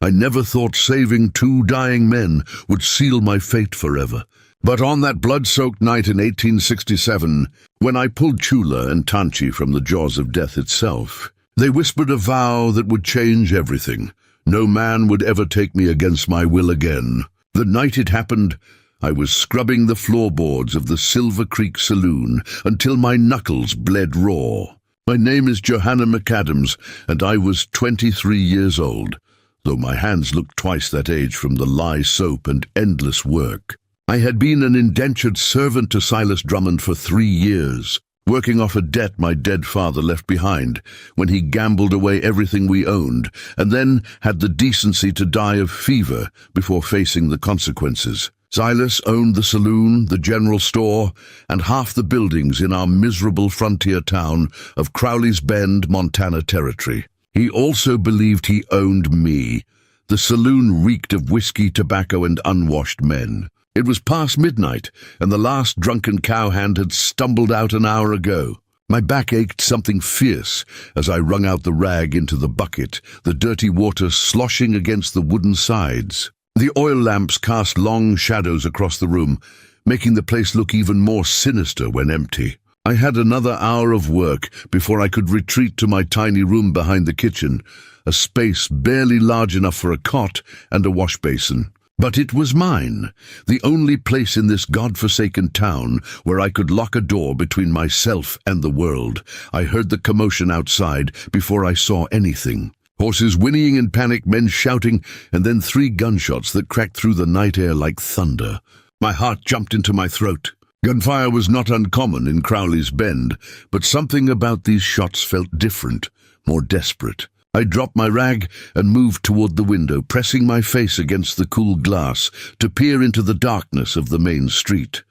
I never thought saving 2 dying men would seal my fate forever. But on that blood-soaked night in 1867, when I pulled Chula and Tanchi from the jaws of death itself, they whispered a vow that would change everything. No man would ever take me against my will again. The night it happened, I was scrubbing the floorboards of the Silver Creek Saloon until my knuckles bled raw. My name is Johanna McAdams, and I was 23 years old, though my hands looked twice that age from the lye soap and endless work. I had been an indentured servant to Silas Drummond for 3 years, working off a debt my dead father left behind when he gambled away everything we owned, and then had the decency to die of fever before facing the consequences. Silas owned the saloon, the general store, and half the buildings in our miserable frontier town of Crowley's Bend, Montana Territory. He also believed he owned me. The saloon reeked of whiskey, tobacco, and unwashed men. It was past midnight, and the last drunken cowhand had stumbled out an hour ago. My back ached something fierce as I wrung out the rag into the bucket, the dirty water sloshing against the wooden sides. The oil lamps cast long shadows across the room, making the place look even more sinister when empty. I had another hour of work before I could retreat to my tiny room behind the kitchen, a space barely large enough for a cot and a wash basin. But it was mine, the only place in this God-forsaken town where I could lock a door between myself and the world. I heard the commotion outside before I saw anything. Horses whinnying in panic, men shouting, and then 3 gunshots that cracked through the night air like thunder. My heart jumped into my throat. Gunfire was not uncommon in Crowley's Bend, but something about these shots felt different, more desperate. I dropped my rag and moved toward the window, pressing my face against the cool glass to peer into the darkness of the main street.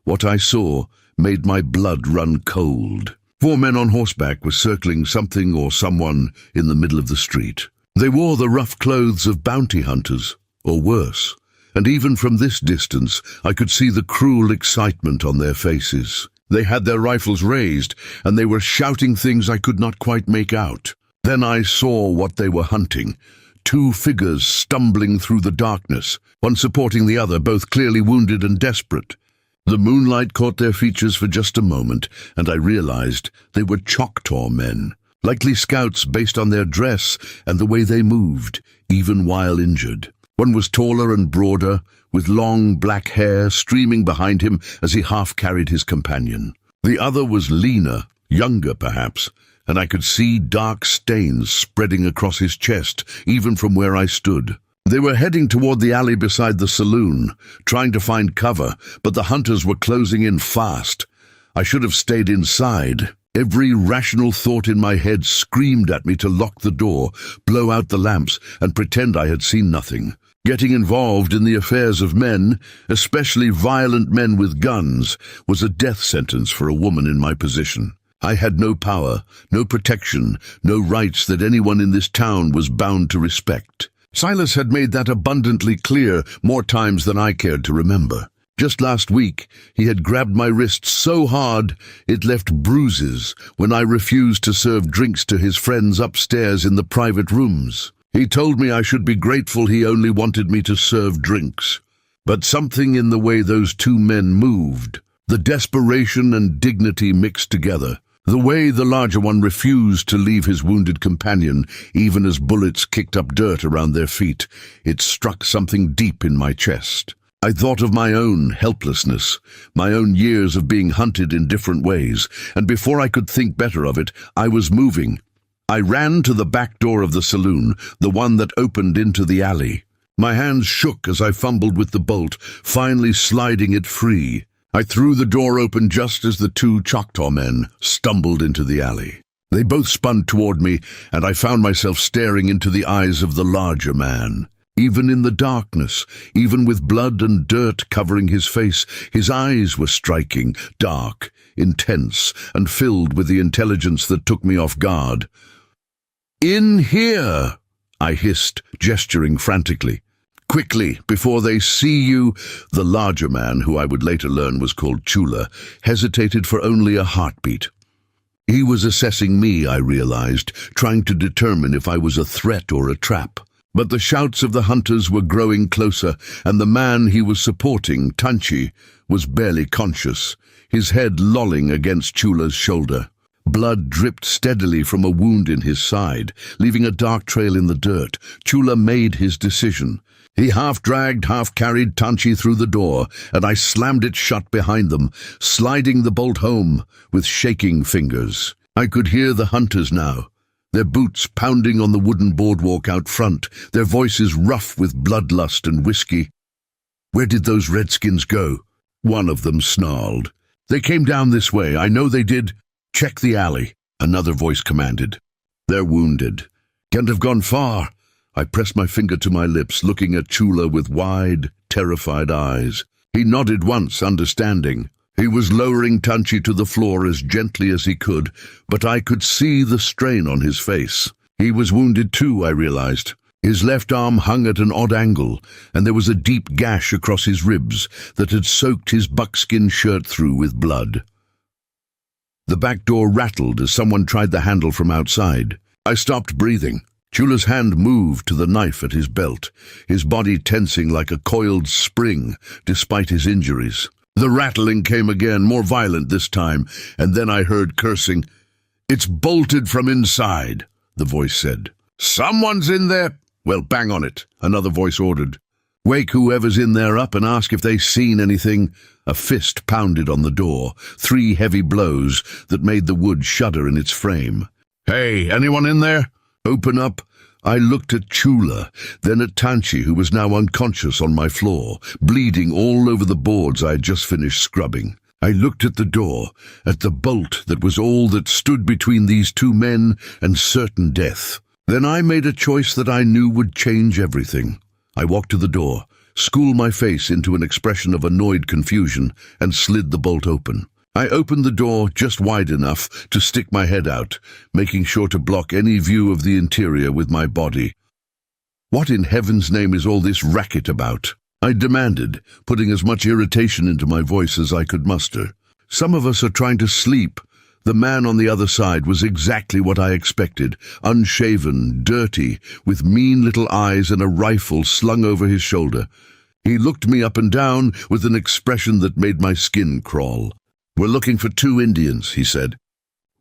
What I saw made my blood run cold. 4 men on horseback were circling something or someone in the middle of the street. They wore the rough clothes of bounty hunters, or worse, and even from this distance I could see the cruel excitement on their faces. They had their rifles raised, and they were shouting things I could not quite make out. Then I saw what they were hunting. 2 figures stumbling through the darkness, one supporting the other, both clearly wounded and desperate. The moonlight caught their features for just a moment, and I realized they were Choctaw men, likely scouts based on their dress and the way they moved, even while injured. One was taller and broader, with long black hair streaming behind him as he half-carried his companion. The other was leaner, younger perhaps, and I could see dark stains spreading across his chest, even from where I stood. They were heading toward the alley beside the saloon, trying to find cover, but the hunters were closing in fast. I should have stayed inside. Every rational thought in my head screamed at me to lock the door, blow out the lamps, and pretend I had seen nothing. Getting involved in the affairs of men, especially violent men with guns, was a death sentence for a woman in my position. I had no power, no protection, no rights that anyone in this town was bound to respect. Silas had made that abundantly clear more times than I cared to remember. Just last week, he had grabbed my wrist so hard it left bruises when I refused to serve drinks to his friends upstairs in the private rooms. He told me I should be grateful he only wanted me to serve drinks. But something in the way those 2 men moved, the desperation and dignity mixed together, the way the larger one refused to leave his wounded companion, even as bullets kicked up dirt around their feet, it struck something deep in my chest. I thought of my own helplessness, my own years of being hunted in different ways, and before I could think better of it, I was moving. I ran to the back door of the saloon, the one that opened into the alley. My hands shook as I fumbled with the bolt, finally sliding it free. I threw the door open just as the 2 Choctaw men stumbled into the alley. They both spun toward me, and I found myself staring into the eyes of the larger man. Even in the darkness, even with blood and dirt covering his face, his eyes were striking, dark, intense, and filled with the intelligence that took me off guard. "In here!" I hissed, gesturing frantically. "Quickly, before they see you." The larger man, who I would later learn was called Chula, hesitated for only a heartbeat. He was assessing me, I realized, trying to determine if I was a threat or a trap. But the shouts of the hunters were growing closer, and the man he was supporting, Tanchi, was barely conscious, his head lolling against Chula's shoulder. Blood dripped steadily from a wound in his side, leaving a dark trail in the dirt. Chula made his decision. He half-dragged, half-carried Tanchi through the door, and I slammed it shut behind them, sliding the bolt home with shaking fingers. I could hear the hunters now, their boots pounding on the wooden boardwalk out front, their voices rough with bloodlust and whiskey. "Where did those redskins go?" one of them snarled. "They came down this way, I know they did." "Check the alley," another voice commanded. "They're wounded. Can't have gone far." I pressed my finger to my lips, looking at Chula with wide, terrified eyes. He nodded once, understanding. He was lowering Tanchi to the floor as gently as he could, but I could see the strain on his face. He was wounded too, I realized. His left arm hung at an odd angle, and there was a deep gash across his ribs that had soaked his buckskin shirt through with blood. The back door rattled as someone tried the handle from outside. I stopped breathing. Chula's hand moved to the knife at his belt, his body tensing like a coiled spring despite his injuries. The rattling came again, more violent this time, and then I heard cursing. "It's bolted from inside," the voice said. "Someone's in there." "Well, bang on it," another voice ordered. "Wake whoever's in there up and ask if they've seen anything." A fist pounded on the door, 3 heavy blows that made the wood shudder in its frame. "Hey, anyone in there? Open up." I looked at Chula, then at Tanchi, who was now unconscious on my floor, bleeding all over the boards I had just finished scrubbing. I looked at the door, at the bolt that was all that stood between these 2 men and certain death. Then I made a choice that I knew would change everything. I walked to the door, schooled my face into an expression of annoyed confusion, and slid the bolt open. I opened the door just wide enough to stick my head out, making sure to block any view of the interior with my body. "What in heaven's name is all this racket about?" I demanded, putting as much irritation into my voice as I could muster. "Some of us are trying to sleep." The man on the other side was exactly what I expected, unshaven, dirty, with mean little eyes and a rifle slung over his shoulder. He looked me up and down with an expression that made my skin crawl. "We're looking for 2 Indians, he said.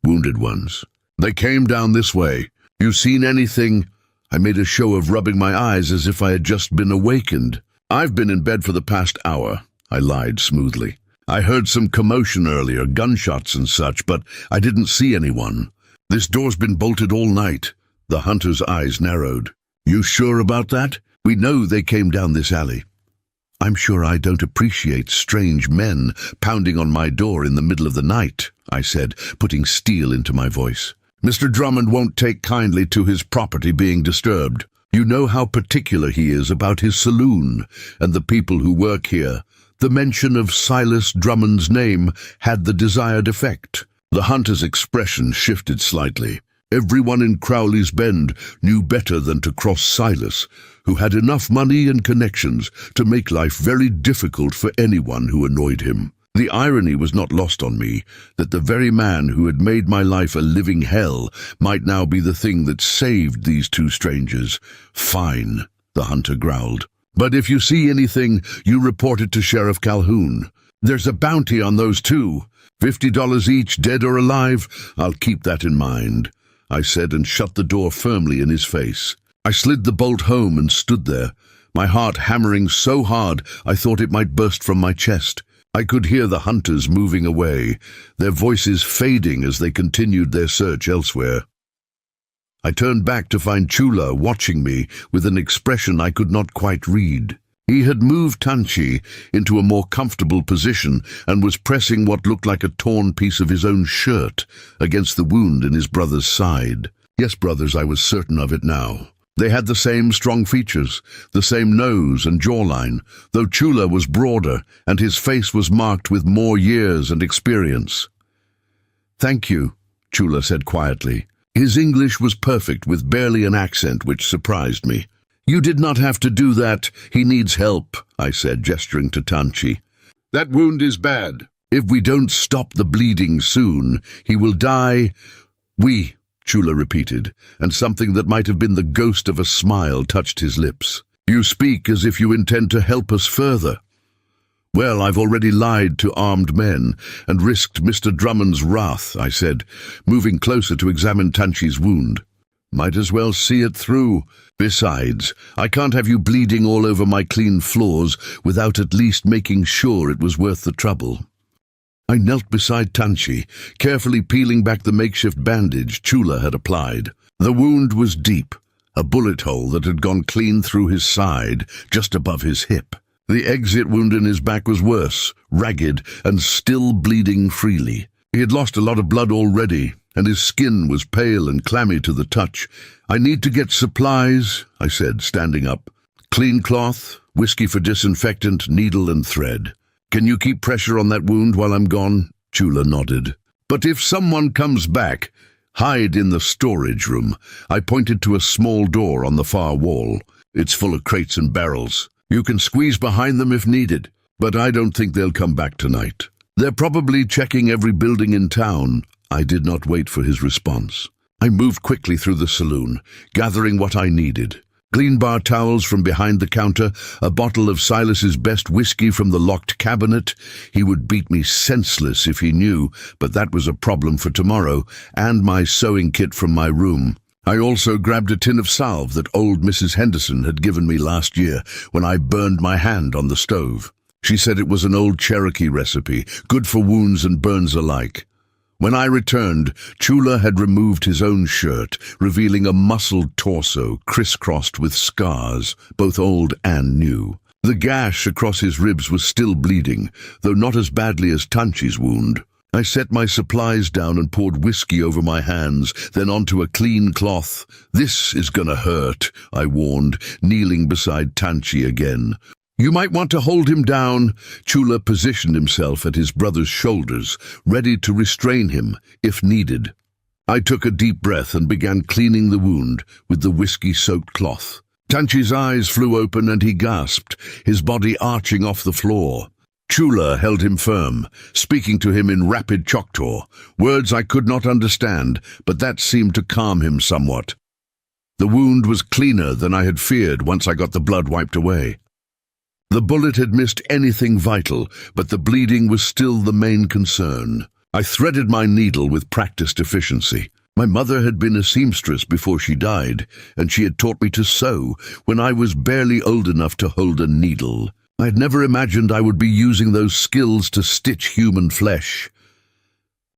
"Wounded ones. They came down this way. You seen anything?" I made a show of rubbing my eyes as if I had just been awakened. "I've been in bed for the past hour," I lied smoothly. "I heard some commotion earlier, gunshots and such, but I didn't see anyone. This door's been bolted all night." The hunter's eyes narrowed. "You sure about that? We know they came down this alley." "I'm sure I don't appreciate strange men pounding on my door in the middle of the night," I said, putting steel into my voice. "Mr. Drummond won't take kindly to his property being disturbed. You know how particular he is about his saloon and the people who work here." The mention of Silas Drummond's name had the desired effect. The hunter's expression shifted slightly. Everyone in Crowley's Bend knew better than to cross Silas, who had enough money and connections to make life very difficult for anyone who annoyed him. The irony was not lost on me, that the very man who had made my life a living hell might now be the thing that saved these 2 strangers. "Fine," the hunter growled. "But if you see anything, you report it to Sheriff Calhoun. There's a bounty on those 2. $50 each, dead or alive. I'll keep that in mind," I said, and shut the door firmly in his face. I slid the bolt home and stood there, my heart hammering so hard I thought it might burst from my chest. I could hear the hunters moving away, their voices fading as they continued their search elsewhere. I turned back to find Chula watching me with an expression I could not quite read. He had moved Tanchi into a more comfortable position and was pressing what looked like a torn piece of his own shirt against the wound in his brother's side. Yes, brothers, I was certain of it now. They had the same strong features, the same nose and jawline, though Chula was broader and his face was marked with more years and experience. "Thank you," Chula said quietly. His English was perfect, with barely an accent, which surprised me. "You did not have to do that. He needs help," I said, gesturing to Tanchi. "That wound is bad. If we don't stop the bleeding soon, he will die." Chula repeated, and something that might have been the ghost of a smile touched his lips. You speak as if you intend to help us further. Well, I've already lied to armed men and risked Mr. Drummond's wrath, I said, moving closer to examine Tanchi's wound. Might as well see it through. Besides, I can't have you bleeding all over my clean floors without at least making sure it was worth the trouble. I knelt beside Tanchi, carefully peeling back the makeshift bandage Chula had applied. The wound was deep, a bullet hole that had gone clean through his side, just above his hip. The exit wound in his back was worse, ragged, and still bleeding freely. He had lost a lot of blood already, and his skin was pale and clammy to the touch. I need to get supplies, I said, standing up. Clean cloth, whiskey for disinfectant, needle and thread. Can you keep pressure on that wound while I'm gone? Chula nodded. But if someone comes back, hide in the storage room. I pointed to a small door on the far wall. It's full of crates and barrels. You can squeeze behind them if needed, but I don't think they'll come back tonight. They're probably checking every building in town. I did not wait for his response. I moved quickly through the saloon, gathering what I needed. Clean bar towels from behind the counter, a bottle of Silas's best whiskey from the locked cabinet. He would beat me senseless if he knew, but that was a problem for tomorrow, and my sewing kit from my room. I also grabbed a tin of salve that old Mrs. Henderson had given me last year when I burned my hand on the stove. She said it was an old Cherokee recipe, good for wounds and burns alike. When I returned, Chula had removed his own shirt, revealing a muscled torso crisscrossed with scars, both old and new. The gash across his ribs was still bleeding, though not as badly as Tanchi's wound. I set my supplies down and poured whiskey over my hands, then onto a clean cloth. This is gonna hurt, I warned, kneeling beside Tanchi again. You might want to hold him down. Chula positioned himself at his brother's shoulders, ready to restrain him, if needed. I took a deep breath and began cleaning the wound with the whiskey-soaked cloth. Tanchi's eyes flew open and he gasped, his body arching off the floor. Chula held him firm, speaking to him in rapid Choctaw, words I could not understand, but that seemed to calm him somewhat. The wound was cleaner than I had feared once I got the blood wiped away. The bullet had missed anything vital, but the bleeding was still the main concern. I threaded my needle with practiced efficiency. My mother had been a seamstress before she died, and she had taught me to sew when I was barely old enough to hold a needle. I had never imagined I would be using those skills to stitch human flesh.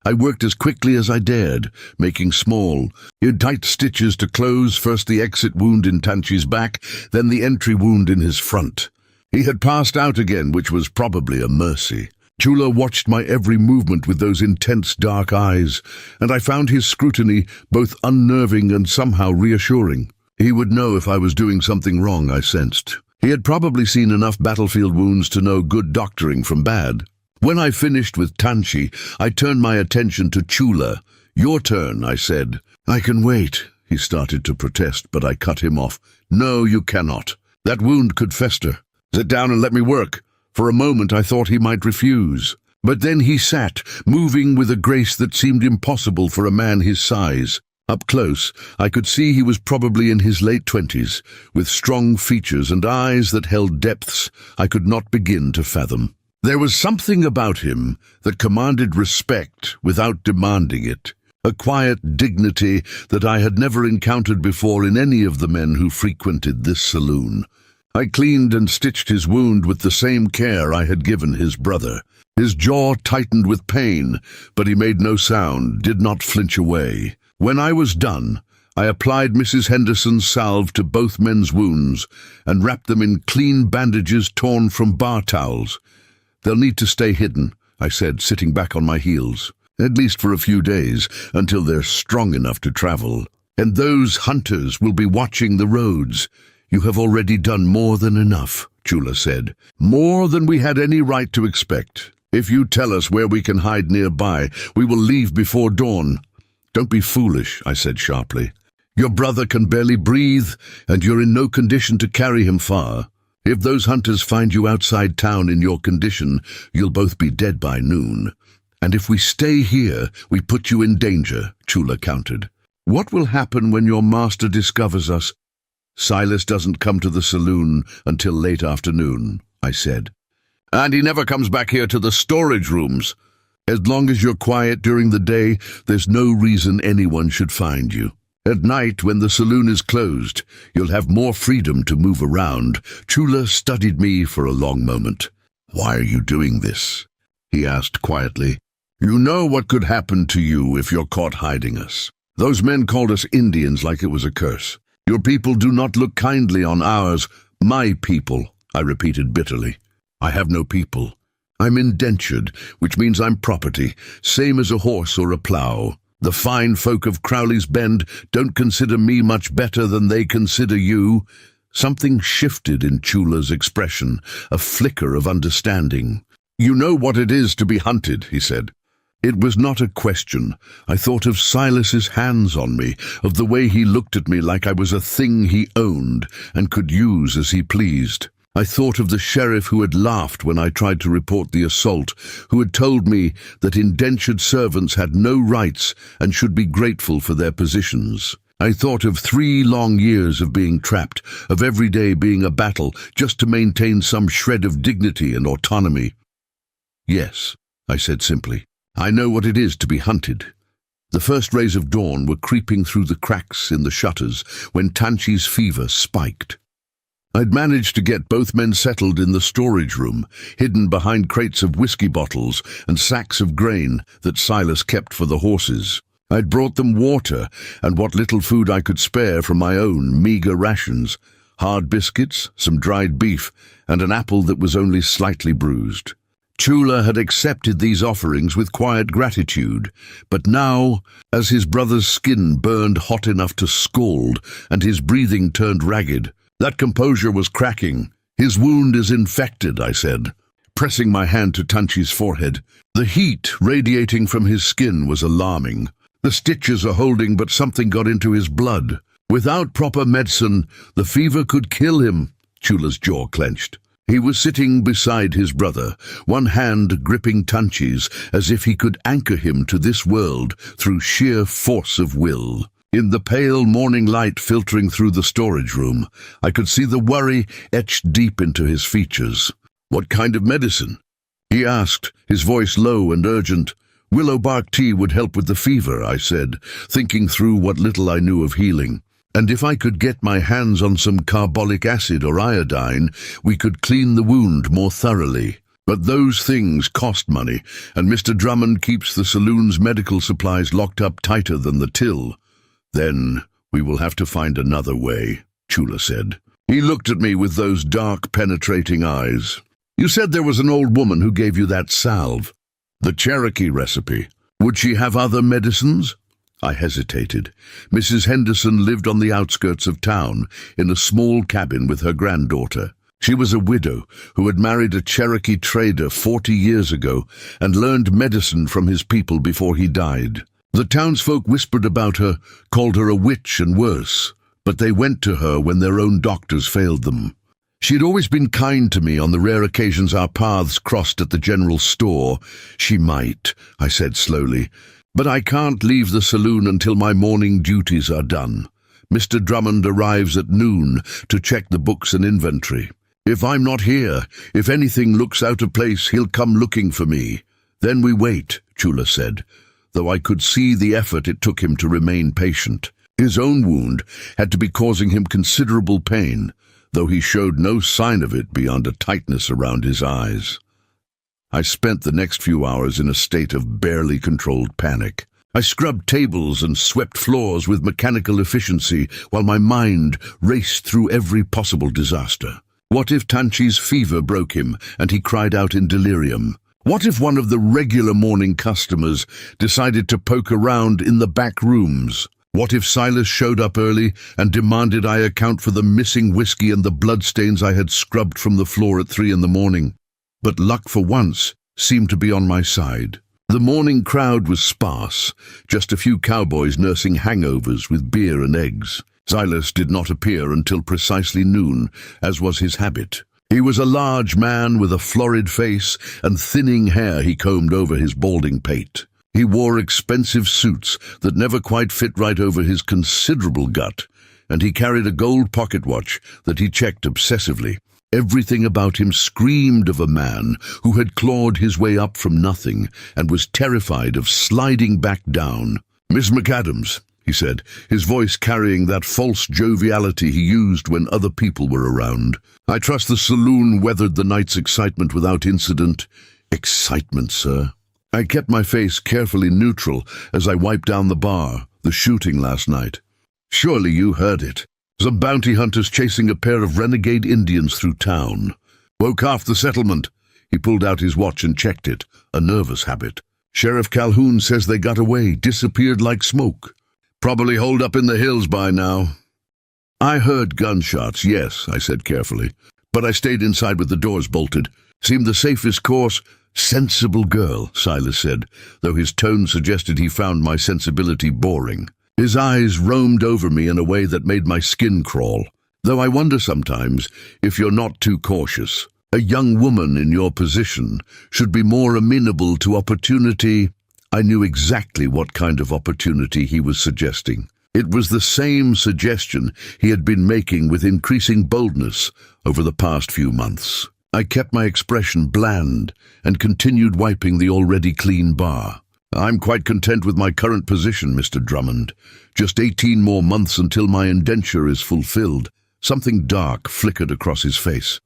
I worked as quickly as I dared, making small, tight stitches to close first the exit wound in Tanchi's back, then the entry wound in his front. He had passed out again, which was probably a mercy. Chula watched my every movement with those intense dark eyes, and I found his scrutiny both unnerving and somehow reassuring. He would know if I was doing something wrong, I sensed. He had probably seen enough battlefield wounds to know good doctoring from bad. When I finished with Tanchi, I turned my attention to Chula. Your turn, I said. I can wait, he started to protest, but I cut him off. No, you cannot. That wound could fester. Sit down and let me work. For a moment I thought he might refuse. But then he sat, moving with a grace that seemed impossible for a man his size. Up close, I could see he was probably in his late 20s, with strong features and eyes that held depths I could not begin to fathom. There was something about him that commanded respect without demanding it, a quiet dignity that I had never encountered before in any of the men who frequented this saloon. I cleaned and stitched his wound with the same care I had given his brother. His jaw tightened with pain, but he made no sound, did not flinch away. When I was done, I applied Mrs. Henderson's salve to both men's wounds and wrapped them in clean bandages torn from bar towels. They'll need to stay hidden, I said, sitting back on my heels, at least for a few days, until they're strong enough to travel. And those hunters will be watching the roads. You have already done more than enough, Chula said. More than we had any right to expect. If you tell us where we can hide nearby, we will leave before dawn. Don't be foolish, I said sharply. Your brother can barely breathe, and you're in no condition to carry him far. If those hunters find you outside town in your condition, you'll both be dead by noon. And if we stay here, we put you in danger, Chula countered. "What will happen when your master discovers us?" "Silas doesn't come to the saloon until late afternoon," I said. "And he never comes back here to the storage rooms. As long as you're quiet during the day, there's no reason anyone should find you. At night, when the saloon is closed, you'll have more freedom to move around." Chula studied me for a long moment. "Why are you doing this?" he asked quietly. "You know what could happen to you if you're caught hiding us. Those men called us Indians like it was a curse. Your people do not look kindly on ours." "My people," I repeated bitterly. "I have no people. I'm indentured, which means I'm property, same as a horse or a plough. The fine folk of Crowley's Bend don't consider me much better than they consider you." Something shifted in Chula's expression, a flicker of understanding. "You know what it is to be hunted," he said. It was not a question. I thought of Silas's hands on me, of the way he looked at me like I was a thing he owned and could use as he pleased. I thought of the sheriff who had laughed when I tried to report the assault, who had told me that indentured servants had no rights and should be grateful for their positions. I thought of 3 long years of being trapped, of every day being a battle just to maintain some shred of dignity and autonomy. "Yes," I said simply. "I know what it is to be hunted." The first rays of dawn were creeping through the cracks in the shutters when Tanchi's fever spiked. I'd managed to get both men settled in the storage room, hidden behind crates of whiskey bottles and sacks of grain that Silas kept for the horses. I'd brought them water and what little food I could spare from my own meager rations, hard biscuits, some dried beef, and an apple that was only slightly bruised. Chula had accepted these offerings with quiet gratitude, but now, as his brother's skin burned hot enough to scald and his breathing turned ragged, that composure was cracking. "His wound is infected," I said, pressing my hand to Tanchi's forehead. The heat radiating from his skin was alarming. "The stitches are holding, but something got into his blood. Without proper medicine, the fever could kill him." Chula's jaw clenched. He was sitting beside his brother, one hand gripping Tanchi's as if he could anchor him to this world through sheer force of will. In the pale morning light filtering through the storage room, I could see the worry etched deep into his features. "What kind of medicine?" he asked, his voice low and urgent. "Willow bark tea would help with the fever," I said, thinking through what little I knew of healing. "And if I could get my hands on some carbolic acid or iodine, we could clean the wound more thoroughly. But those things cost money, and Mr. Drummond keeps the saloon's medical supplies locked up tighter than the till." "Then we will have to find another way," Chula said. He looked at me with those dark, penetrating eyes. "You said there was an old woman who gave you that salve. The Cherokee recipe. Would she have other medicines?" I hesitated. Mrs. Henderson lived on the outskirts of town, in a small cabin with her granddaughter. She was a widow who had married a Cherokee trader 40 years ago and learned medicine from his people before he died. The townsfolk whispered about her, called her a witch and worse, but they went to her when their own doctors failed them. She'd always been kind to me on the rare occasions our paths crossed at the general store. "She might," I said slowly, "but I can't leave the saloon until my morning duties are done. Mr. Drummond arrives at noon to check the books and inventory. If I'm not here, if anything looks out of place, he'll come looking for me. Then we wait," Chula said, though I could see the effort it took him to remain patient. His own wound had to be causing him considerable pain, though he showed no sign of it beyond a tightness around his eyes. I spent the next few hours in a state of barely controlled panic. I scrubbed tables and swept floors with mechanical efficiency while my mind raced through every possible disaster. What if Tanchi's fever broke him and he cried out in delirium? What if one of the regular morning customers decided to poke around in the back rooms? What if Silas showed up early and demanded I account for the missing whiskey and the bloodstains I had scrubbed from the floor at 3 in the morning? But luck for once seemed to be on my side. The morning crowd was sparse, just a few cowboys nursing hangovers with beer and eggs. Silas did not appear until precisely noon, as was his habit. He was a large man with a florid face and thinning hair he combed over his balding pate. He wore expensive suits that never quite fit right over his considerable gut, and he carried a gold pocket watch that he checked obsessively. Everything about him screamed of a man who had clawed his way up from nothing and was terrified of sliding back down. "Miss McAdams," he said, his voice carrying that false joviality he used when other people were around. "I trust the saloon weathered the night's excitement without incident." "Excitement, sir." I kept my face carefully neutral as I wiped down the bar. "The shooting last night. Surely you heard it. Some bounty hunters chasing a pair of renegade Indians through town. Woke half the settlement." He pulled out his watch and checked it, a nervous habit. "Sheriff Calhoun says they got away, disappeared like smoke. Probably holed up in the hills by now." "I heard gunshots, yes," I said carefully, "but I stayed inside with the doors bolted. Seemed the safest course." "Sensible girl," Silas said, though his tone suggested he found my sensibility boring. His eyes roamed over me in a way that made my skin crawl. "Though I wonder sometimes if you're not too cautious. A young woman in your position should be more amenable to opportunity." I knew exactly what kind of opportunity he was suggesting. It was the same suggestion he had been making with increasing boldness over the past few months. I kept my expression bland and continued wiping the already clean bar. "I'm quite content with my current position, Mr. Drummond. Just 18 more months until my indenture is fulfilled." Something dark flickered across his face.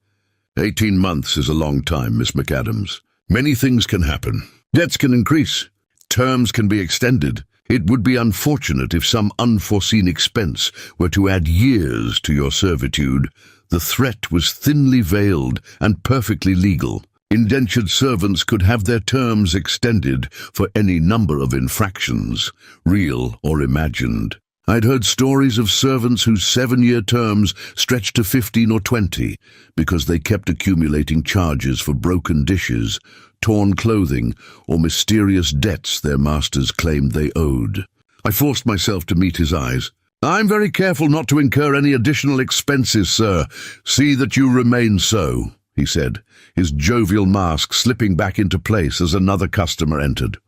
18 months is a long time, Miss McAdams. Many things can happen. Debts can increase. Terms can be extended. It would be unfortunate if some unforeseen expense were to add years to your servitude. The threat was thinly veiled and perfectly legal. Indentured servants could have their terms extended for any number of infractions, real or imagined. I'd heard stories of servants whose 7-year terms stretched to 15 or 20 because they kept accumulating charges for broken dishes, torn clothing, or mysterious debts their masters claimed they owed. I forced myself to meet his eyes. "I'm very careful not to incur any additional expenses, sir. See that you remain so," he said, his jovial mask slipping back into place as another customer entered.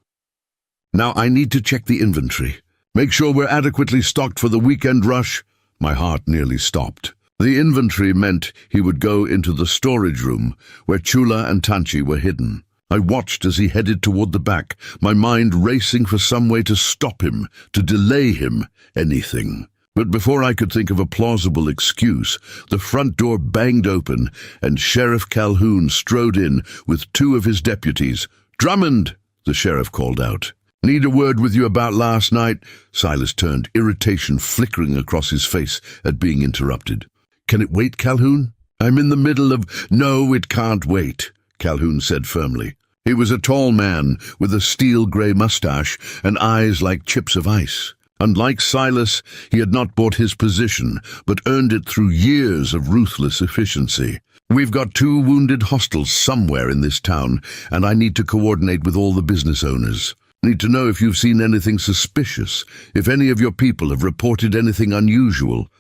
"Now I need to check the inventory. Make sure we're adequately stocked for the weekend rush." My heart nearly stopped. The inventory meant he would go into the storage room where Chula and Tanchi were hidden. I watched as he headed toward the back, my mind racing for some way to stop him, to delay him, anything. But before I could think of a plausible excuse, the front door banged open and Sheriff Calhoun strode in with 2 of his deputies. "Drummond!" the sheriff called out. "Need a word with you about last night." Silas turned, irritation flickering across his face at being interrupted. "Can it wait, Calhoun? I'm in the middle of—" "No, it can't wait," Calhoun said firmly. He was a tall man with a steel-grey mustache and eyes like chips of ice. Unlike Silas, he had not bought his position, but earned it through years of ruthless efficiency. "We've got 2 wounded hostiles somewhere in this town, and I need to coordinate with all the business owners. Need to know if you've seen anything suspicious, if any of your people have reported anything unusual."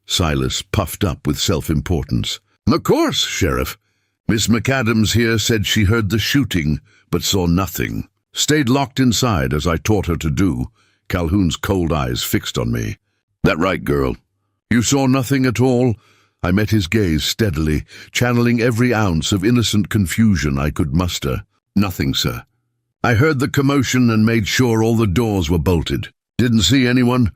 Silas puffed up with self-importance. "Of course, Sheriff. Miss McAdams here said she heard the shooting, but saw nothing. Stayed locked inside, as I taught her to do." Calhoun's cold eyes fixed on me. "That right, girl? You saw nothing at all?" I met his gaze steadily, channeling every ounce of innocent confusion I could muster. "Nothing, sir. I heard the commotion and made sure all the doors were bolted. Didn't see anyone?"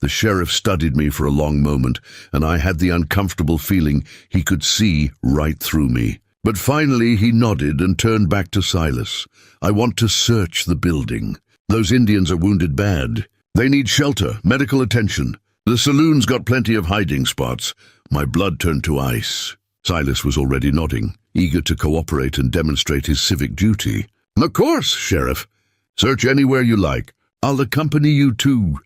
The sheriff studied me for a long moment, and I had the uncomfortable feeling he could see right through me. But finally he nodded and turned back to Silas. "I want to search the building. Those Indians are wounded bad. They need shelter, medical attention. The saloon's got plenty of hiding spots." My blood turned to ice. Silas was already nodding, eager to cooperate and demonstrate his civic duty. "Of course, Sheriff. Search anywhere you like. I'll accompany you too."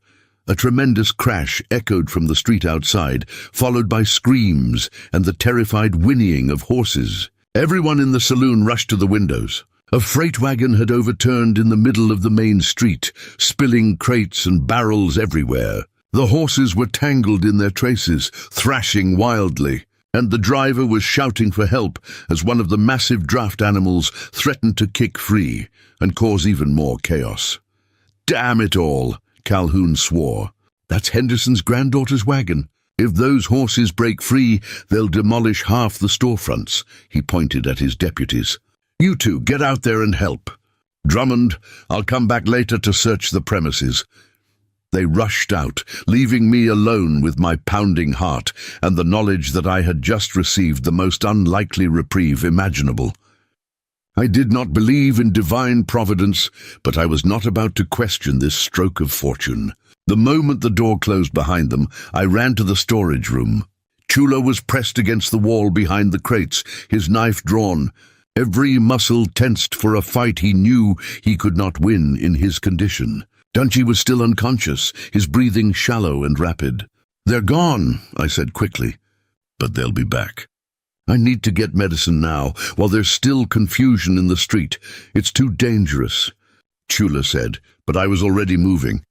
A tremendous crash echoed from the street outside, followed by screams and the terrified whinnying of horses. Everyone in the saloon rushed to the windows. A freight wagon had overturned in the middle of the main street, spilling crates and barrels everywhere. The horses were tangled in their traces, thrashing wildly, and the driver was shouting for help as one of the massive draft animals threatened to kick free and cause even more chaos. Damn it all, Calhoun swore. That's Henderson's granddaughter's wagon. If those horses break free, they'll demolish half the storefronts. He pointed at his deputies. You two, get out there and help. Drummond, I'll come back later to search the premises. They rushed out, leaving me alone with my pounding heart and the knowledge that I had just received the most unlikely reprieve imaginable. I did not believe in divine providence, but I was not about to question this stroke of fortune. The moment the door closed behind them, I ran to the storage room. Chula was pressed against the wall behind the crates, his knife drawn. Every muscle tensed for a fight he knew he could not win in his condition. Dungy was still unconscious, his breathing shallow and rapid. They're gone, I said quickly, but they'll be back. I need to get medicine now, while there's still confusion in the street. It's too dangerous, Chula said, but I was already moving.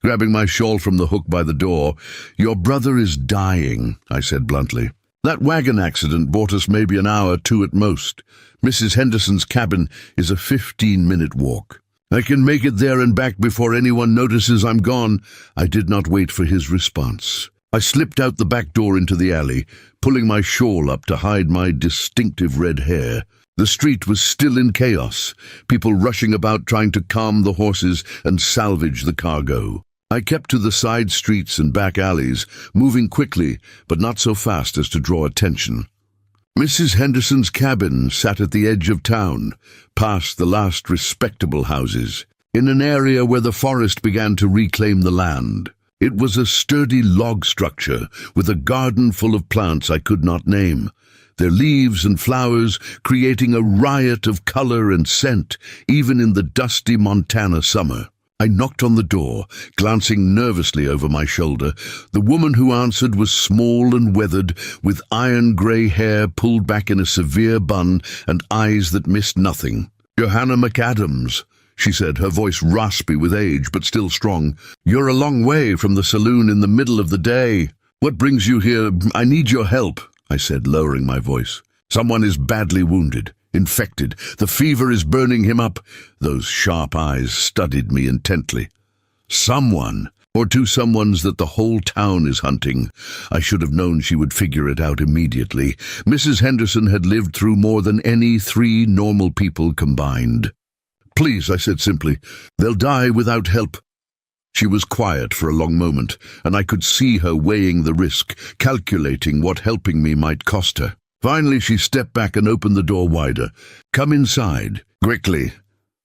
Grabbing my shawl from the hook by the door, your brother is dying, I said bluntly. That wagon accident bought us maybe an hour, 2 at most. Mrs. Henderson's cabin is a 15-minute walk. I can make it there and back before anyone notices I'm gone. I did not wait for his response. I slipped out the back door into the alley, pulling my shawl up to hide my distinctive red hair. The street was still in chaos, people rushing about trying to calm the horses and salvage the cargo. I kept to the side streets and back alleys, moving quickly, but not so fast as to draw attention. Mrs. Henderson's cabin sat at the edge of town, past the last respectable houses, in an area where the forest began to reclaim the land. It was a sturdy log structure with a garden full of plants I could not name, their leaves and flowers creating a riot of color and scent, even in the dusty Montana summer. I knocked on the door, glancing nervously over my shoulder. The woman who answered was small and weathered, with iron-gray hair pulled back in a severe bun and eyes that missed nothing. "Johanna McAdams," she said, her voice raspy with age but still strong. "You're a long way from the saloon in the middle of the day. What brings you here? I need your help," I said, lowering my voice. "Someone is badly wounded. Infected. The fever is burning him up." Those sharp eyes studied me intently. Someone, or 2 someones that the whole town is hunting. I should have known she would figure it out immediately. Mrs. Henderson had lived through more than any 3 normal people combined. "Please," I said simply, "they'll die without help." She was quiet for a long moment, and I could see her weighing the risk, calculating what helping me might cost her. Finally, she stepped back and opened the door wider. "Come inside, quickly."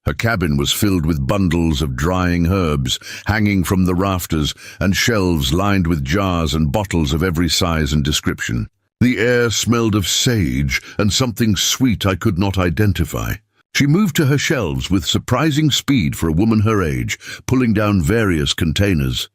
Her cabin was filled with bundles of drying herbs hanging from the rafters and shelves lined with jars and bottles of every size and description. The air smelled of sage and something sweet I could not identify. She moved to her shelves with surprising speed for a woman her age, pulling down various containers.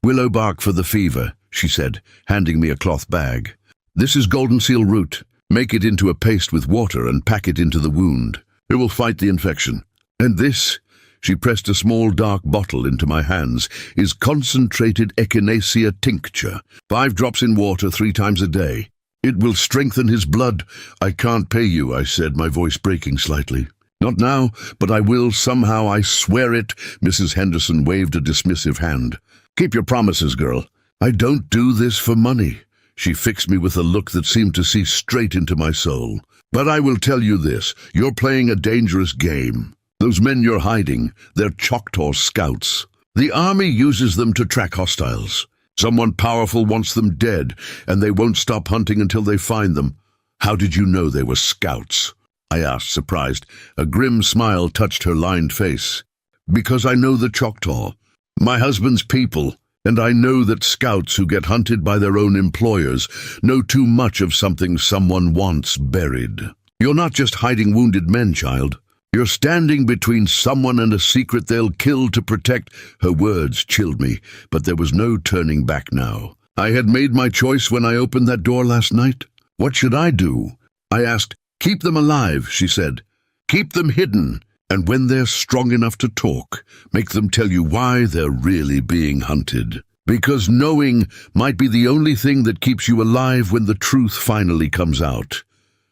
"Willow bark for the fever," she said, handing me a cloth bag. "This is golden seal root. Make it into a paste with water and pack it into the wound. It will fight the infection. And this," she pressed a small dark bottle into my hands, "is concentrated echinacea tincture. 5 drops in water 3 times a day. It will strengthen his blood." "I can't pay you," I said, my voice breaking slightly. "Not now, but I will somehow, I swear it." Mrs. Henderson waved a dismissive hand. "Keep your promises, girl. I don't do this for money." She fixed me with a look that seemed to see straight into my soul. "But I will tell you this, you're playing a dangerous game. Those men you're hiding, they're Choctaw scouts. The army uses them to track hostiles. Someone powerful wants them dead, and they won't stop hunting until they find them." "How did you know they were scouts?" I asked, surprised. A grim smile touched her lined face. "Because I know the Choctaw, my husband's people. And I know that scouts who get hunted by their own employers know too much of something someone wants buried. You're not just hiding wounded men, child. You're standing between someone and a secret they'll kill to protect." Her words chilled me, but there was no turning back now. I had made my choice when I opened that door last night. What should I do? I asked. "Keep them alive," she said. "Keep them hidden. And when they're strong enough to talk, make them tell you why they're really being hunted. Because knowing might be the only thing that keeps you alive when the truth finally comes out."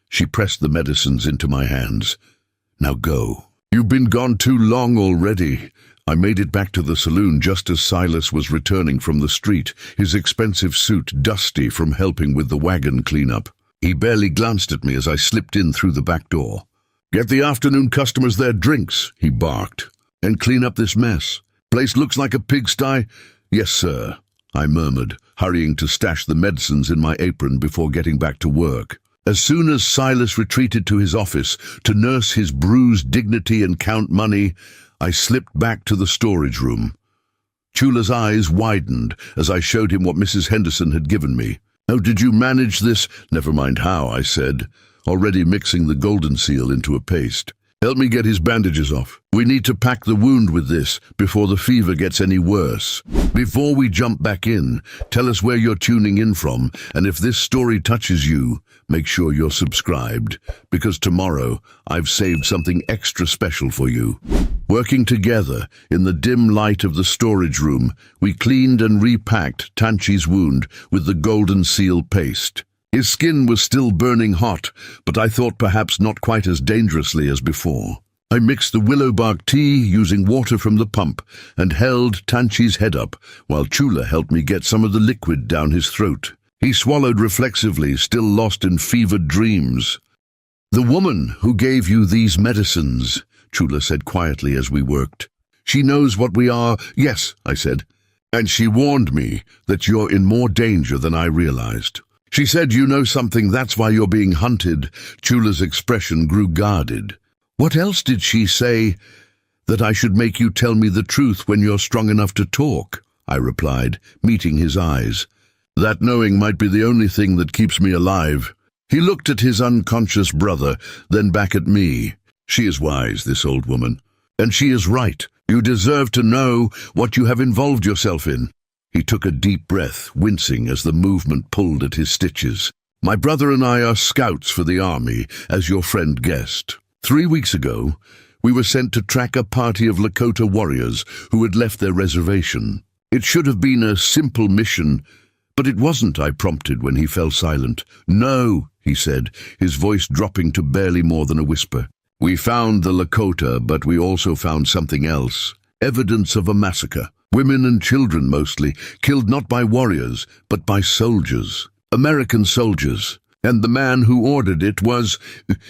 She pressed the medicines into my hands. "Now go. You've been gone too long already." I made it back to the saloon just as Silas was returning from the street, his expensive suit dusty from helping with the wagon cleanup. He barely glanced at me as I slipped in through the back door. "Get the afternoon customers their drinks," he barked, "and clean up this mess. Place looks like a pigsty." "Yes, sir," I murmured, hurrying to stash the medicines in my apron before getting back to work. As soon as Silas retreated to his office to nurse his bruised dignity and count money, I slipped back to the storage room. Chula's eyes widened as I showed him what Mrs. Henderson had given me. "How did you manage this?" "Never mind how," I said, already mixing the golden seal into a paste. "Help me get his bandages off. We need to pack the wound with this before the fever gets any worse." Before we jump back in, tell us where you're tuning in from, and if this story touches you, make sure you're subscribed, because tomorrow I've saved something extra special for you. Working together in the dim light of the storage room, we cleaned and repacked Tanchi's wound with the golden seal paste. His skin was still burning hot, but I thought perhaps not quite as dangerously as before. I mixed the willow bark tea using water from the pump and held Tanchi's head up while Chula helped me get some of the liquid down his throat. He swallowed reflexively, still lost in fevered dreams. "The woman who gave you these medicines," Chula said quietly as we worked. "She knows what we are." "Yes," I said. "And she warned me that you're in more danger than I realized. She said you know something, that's why you're being hunted." Chula's expression grew guarded. "What else did she say?" "That I should make you tell me the truth when you're strong enough to talk," I replied, meeting his eyes. "That knowing might be the only thing that keeps me alive." He looked at his unconscious brother, then back at me. "She is wise, this old woman. And she is right. You deserve to know what you have involved yourself in." He took a deep breath, wincing as the movement pulled at his stitches. "My brother and I are scouts for the army, as your friend guessed. 3 weeks ago, we were sent to track a party of Lakota warriors who had left their reservation. It should have been a simple mission, but it wasn't," I prompted when he fell silent. "No," he said, his voice dropping to barely more than a whisper. "We found the Lakota, but we also found something else. Evidence of a massacre. Women and children mostly, killed not by warriors, but by soldiers. American soldiers. And the man who ordered it was—"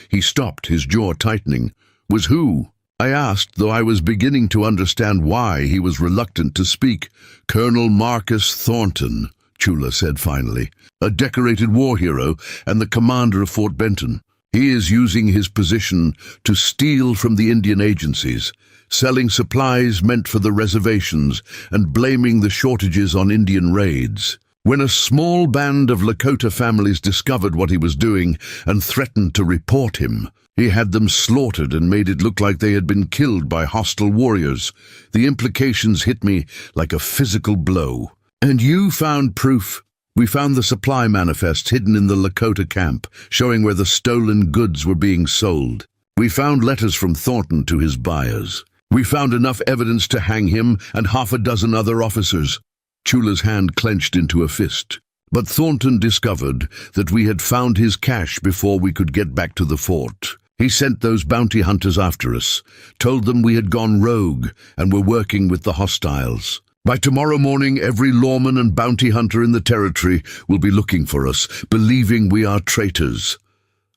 He stopped, his jaw tightening. "Was who?" I asked, though I was beginning to understand why he was reluctant to speak. "Colonel Marcus Thornton," Chula said finally, "a decorated war hero and the commander of Fort Benton. He is using his position to steal from the Indian agencies, selling supplies meant for the reservations and blaming the shortages on Indian raids. When a small band of Lakota families discovered what he was doing and threatened to report him, he had them slaughtered and made it look like they had been killed by hostile warriors. The implications hit me like a physical blow." "And you found proof?" "We found the supply manifests hidden in the Lakota camp, showing where the stolen goods were being sold. We found letters from Thornton to his buyers. We found enough evidence to hang him and 6 other officers." Chula's hand clenched into a fist. "But Thornton discovered that we had found his cache before we could get back to the fort. He sent those bounty hunters after us, told them we had gone rogue and were working with the hostiles. By tomorrow morning, every lawman and bounty hunter in the territory will be looking for us, believing we are traitors."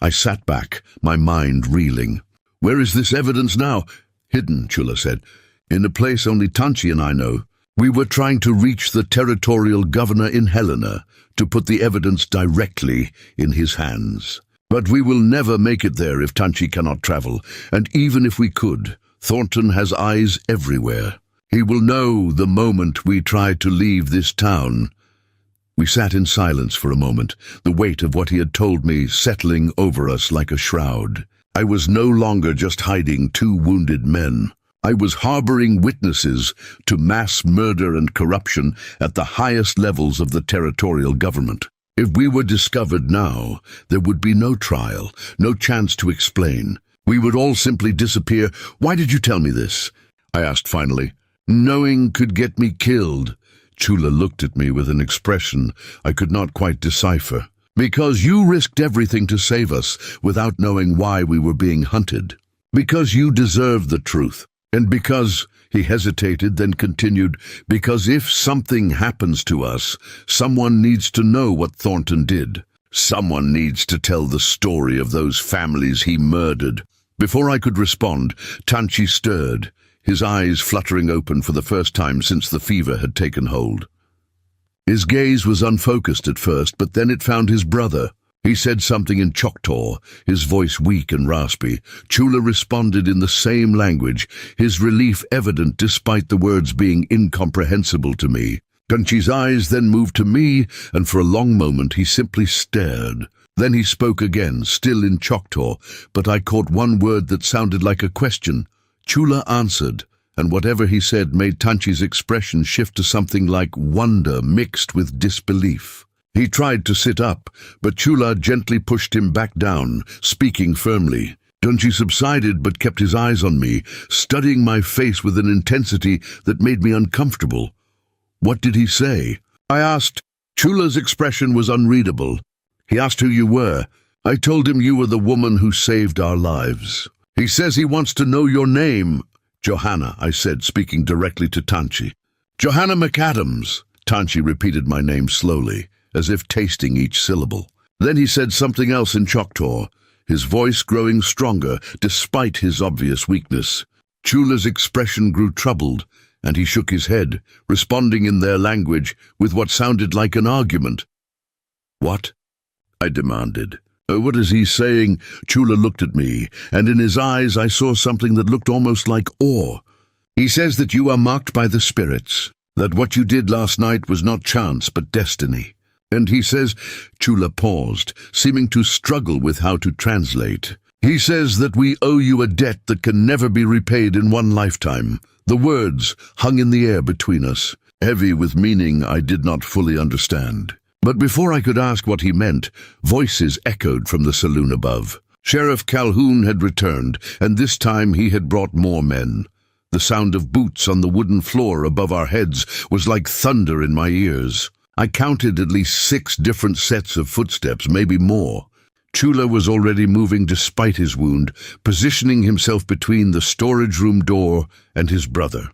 I sat back, my mind reeling. "Where is this evidence now?" "Hidden," Chula said, "in a place only Tanchi and I know. We were trying to reach the territorial governor in Helena to put the evidence directly in his hands. But we will never make it there if Tanchi cannot travel, and even if we could, Thornton has eyes everywhere. He will know the moment we try to leave this town." We sat in silence for a moment, the weight of what he had told me settling over us like a shroud. I was no longer just hiding 2 wounded men. I was harboring witnesses to mass murder and corruption at the highest levels of the territorial government. If we were discovered now, there would be no trial, no chance to explain. We would all simply disappear. "Why did you tell me this?" I asked finally. "Knowing could get me killed." Chula looked at me with an expression I could not quite decipher. "Because you risked everything to save us without knowing why we were being hunted. Because you deserved the truth. And because," He hesitated, then continued, "Because if something happens to us, someone needs to know what Thornton did. Someone needs to tell the story of those families he murdered." Before I could respond, Tanchi stirred, his eyes fluttering open for the first time since the fever had taken hold. His gaze was unfocused at first, but then it found his brother. He said something in Choctaw, his voice weak and raspy. Chula responded in the same language, his relief evident despite the words being incomprehensible to me. Tanchi's eyes then moved to me, and for a long moment he simply stared. Then he spoke again, still in Choctaw, but I caught one word that sounded like a question. Chula answered, and whatever he said made Tanchi's expression shift to something like wonder mixed with disbelief. He tried to sit up, but Chula gently pushed him back down, speaking firmly. Tanchi subsided but kept his eyes on me, studying my face with an intensity that made me uncomfortable. "What did he say?" I asked. Chula's expression was unreadable. He asked who you were. I told him you were the woman who saved our lives. He says he wants to know your name. "Johanna," I said, speaking directly to Tanchi. "Johanna McAdams." Tanchi repeated my name slowly, as if tasting each syllable. Then he said something else in Choctaw, his voice growing stronger despite his obvious weakness. Chula's expression grew troubled, and he shook his head, responding in their language with what sounded like an argument. "What?" I demanded. "What is he saying?" Chula looked at me, and in his eyes I saw something that looked almost like awe. "He says that you are marked by the spirits, that what you did last night was not chance but destiny. And he says," Chula paused, seeming to struggle with how to translate. "He says that we owe you a debt that can never be repaid in one lifetime." The words hung in the air between us, heavy with meaning I did not fully understand. But before I could ask what he meant, voices echoed from the saloon above. Sheriff Calhoun had returned, and this time he had brought more men. The sound of boots on the wooden floor above our heads was like thunder in my ears. I counted at least 6 different sets of footsteps, maybe more. Chula was already moving despite his wound, positioning himself between the storage room door and his brother.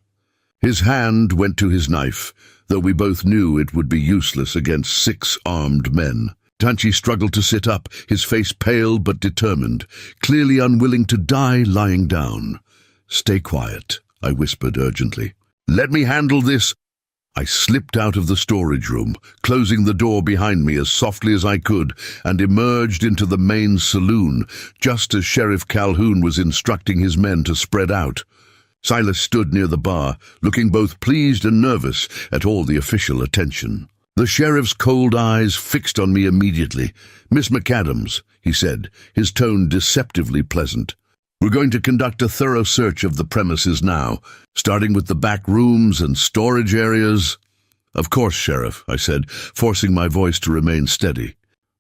His hand went to his knife, though we both knew it would be useless against 6 armed men. Tanchi struggled to sit up, his face pale but determined, clearly unwilling to die lying down. "Stay quiet," I whispered urgently. "Let me handle this." I slipped out of the storage room, closing the door behind me as softly as I could, and emerged into the main saloon, just as Sheriff Calhoun was instructing his men to spread out. Silas stood near the bar, looking both pleased and nervous at all the official attention. The sheriff's cold eyes fixed on me immediately. "Miss McAdams," he said, his tone deceptively pleasant. "We're going to conduct a thorough search of the premises now, starting with the back rooms and storage areas." "Of course, Sheriff," I said, forcing my voice to remain steady.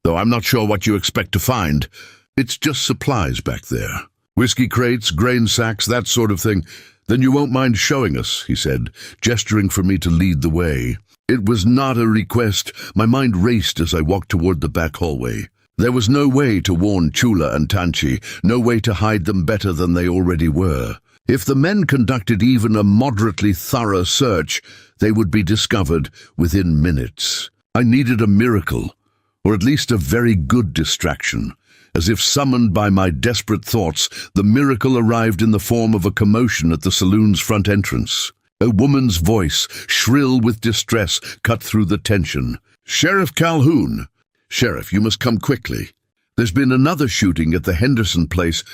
"Though I'm not sure what you expect to find. It's just supplies back there. Whiskey crates, grain sacks, that sort of thing. Then you won't mind showing us," he said, gesturing for me to lead the way. It was not a request. My mind raced as I walked toward the back hallway. There was no way to warn Chula and Tanchi, no way to hide them better than they already were. If the men conducted even a moderately thorough search, they would be discovered within minutes. I needed a miracle, or at least a very good distraction. As if summoned by my desperate thoughts, the miracle arrived in the form of a commotion at the saloon's front entrance. A woman's voice, shrill with distress, cut through the tension. "Sheriff Calhoun! Sheriff, you must come quickly. There's been another shooting at the Henderson place."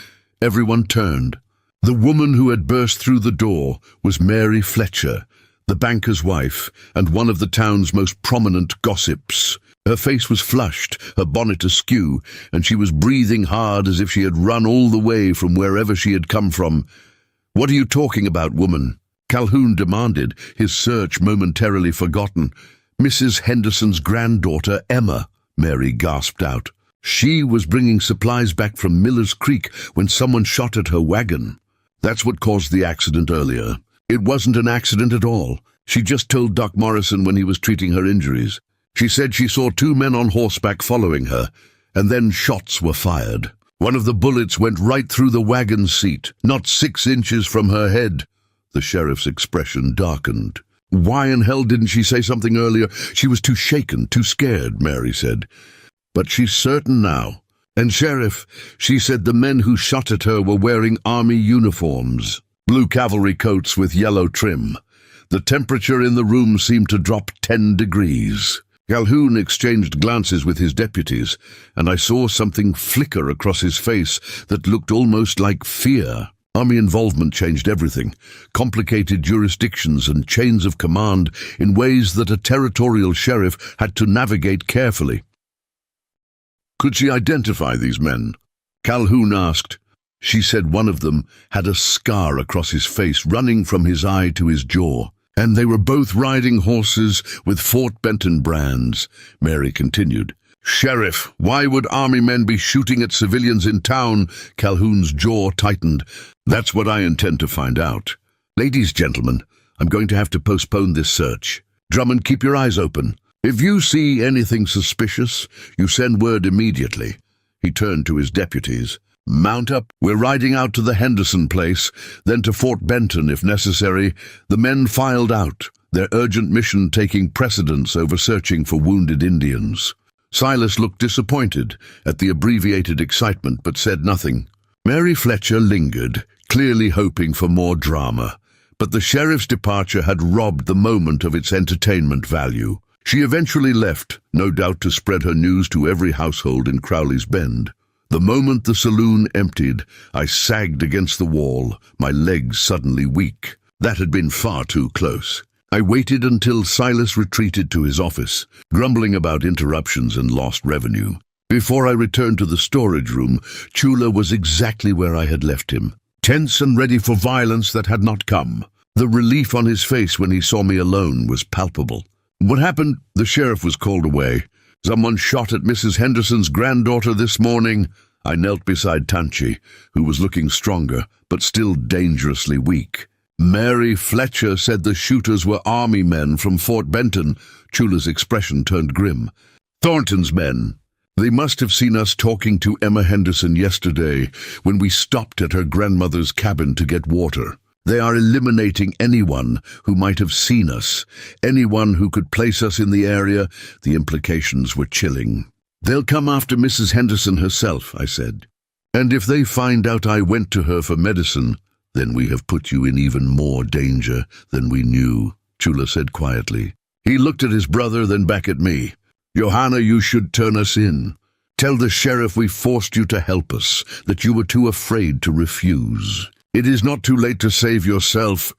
Everyone turned. The woman who had burst through the door was Mary Fletcher, the banker's wife, and one of the town's most prominent gossips. Her face was flushed, her bonnet askew, and she was breathing hard as if she had run all the way from wherever she had come from. "What are you talking about, woman?" Calhoun demanded, his search momentarily forgotten. "Mrs. Henderson's granddaughter, Emma," Mary gasped out. "She was bringing supplies back from Miller's Creek when someone shot at her wagon. That's what caused the accident earlier. It wasn't an accident at all. She just told Doc Morrison when he was treating her injuries. She said she saw 2 men on horseback following her, and then shots were fired. One of the bullets went right through the wagon seat, not 6 inches from her head. The sheriff's expression darkened. Why in hell didn't she say something earlier? She was too shaken, too scared, Mary said. But she's certain now. And Sheriff, she said the men who shot at her were wearing army uniforms, blue cavalry coats with yellow trim. The temperature in the room seemed to drop 10 degrees. Calhoun exchanged glances with his deputies, and I saw something flicker across his face that looked almost like fear. Army involvement changed everything, complicated jurisdictions and chains of command in ways that a territorial sheriff had to navigate carefully. Could she identify these men? Calhoun asked. She said one of them had a scar across his face running from his eye to his jaw, and they were both riding horses with Fort Benton brands. Mary continued. Sheriff, why would army men be shooting at civilians in town? Calhoun's jaw tightened. That's what I intend to find out. Ladies, gentlemen, I'm going to have to postpone this search. Drummond, keep your eyes open. If you see anything suspicious, you send word immediately. He turned to his deputies. Mount up. We're riding out to the Henderson place, then to Fort Benton if necessary. The men filed out, their urgent mission taking precedence over searching for wounded Indians. Silas looked disappointed at the abbreviated excitement but said nothing. Mary Fletcher lingered, clearly hoping for more drama, but the sheriff's departure had robbed the moment of its entertainment value. She eventually left, no doubt to spread her news to every household in Crowley's Bend. The moment the saloon emptied, I sagged against the wall, my legs suddenly weak. That had been far too close. I waited until Silas retreated to his office, grumbling about interruptions and lost revenue. Before I returned to the storage room, Chula was exactly where I had left him, tense and ready for violence that had not come. The relief on his face when he saw me alone was palpable. What happened? The sheriff was called away. Someone shot at Mrs. Henderson's granddaughter this morning. I knelt beside Tanchi, who was looking stronger, but still dangerously weak. Mary Fletcher said the shooters were army men from Fort Benton. Chula's expression turned grim. Thornton's men. They must have seen us talking to Emma Henderson yesterday when we stopped at her grandmother's cabin to get water. They are eliminating anyone who might have seen us, anyone who could place us in the area. The implications were chilling. They'll come after Mrs. Henderson herself, I said. And if they find out I went to her for medicine, then we have put you in even more danger than we knew, Chula said quietly. He looked at his brother, then back at me. Johanna, you should turn us in. Tell the sheriff we forced you to help us, that you were too afraid to refuse. It is not too late to save yourself.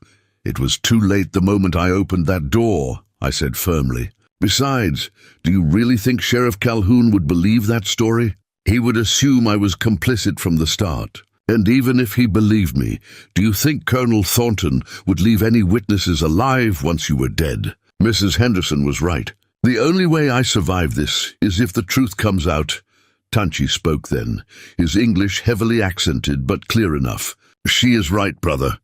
It was too late the moment I opened that door, I said firmly. Besides, do you really think Sheriff Calhoun would believe that story? He would assume I was complicit from the start. And even if he believed me, do you think Colonel Thornton would leave any witnesses alive once you were dead? Mrs. Henderson was right. The only way I survive this is if the truth comes out. Tanchi spoke then, his English heavily accented but clear enough. She is right, brother.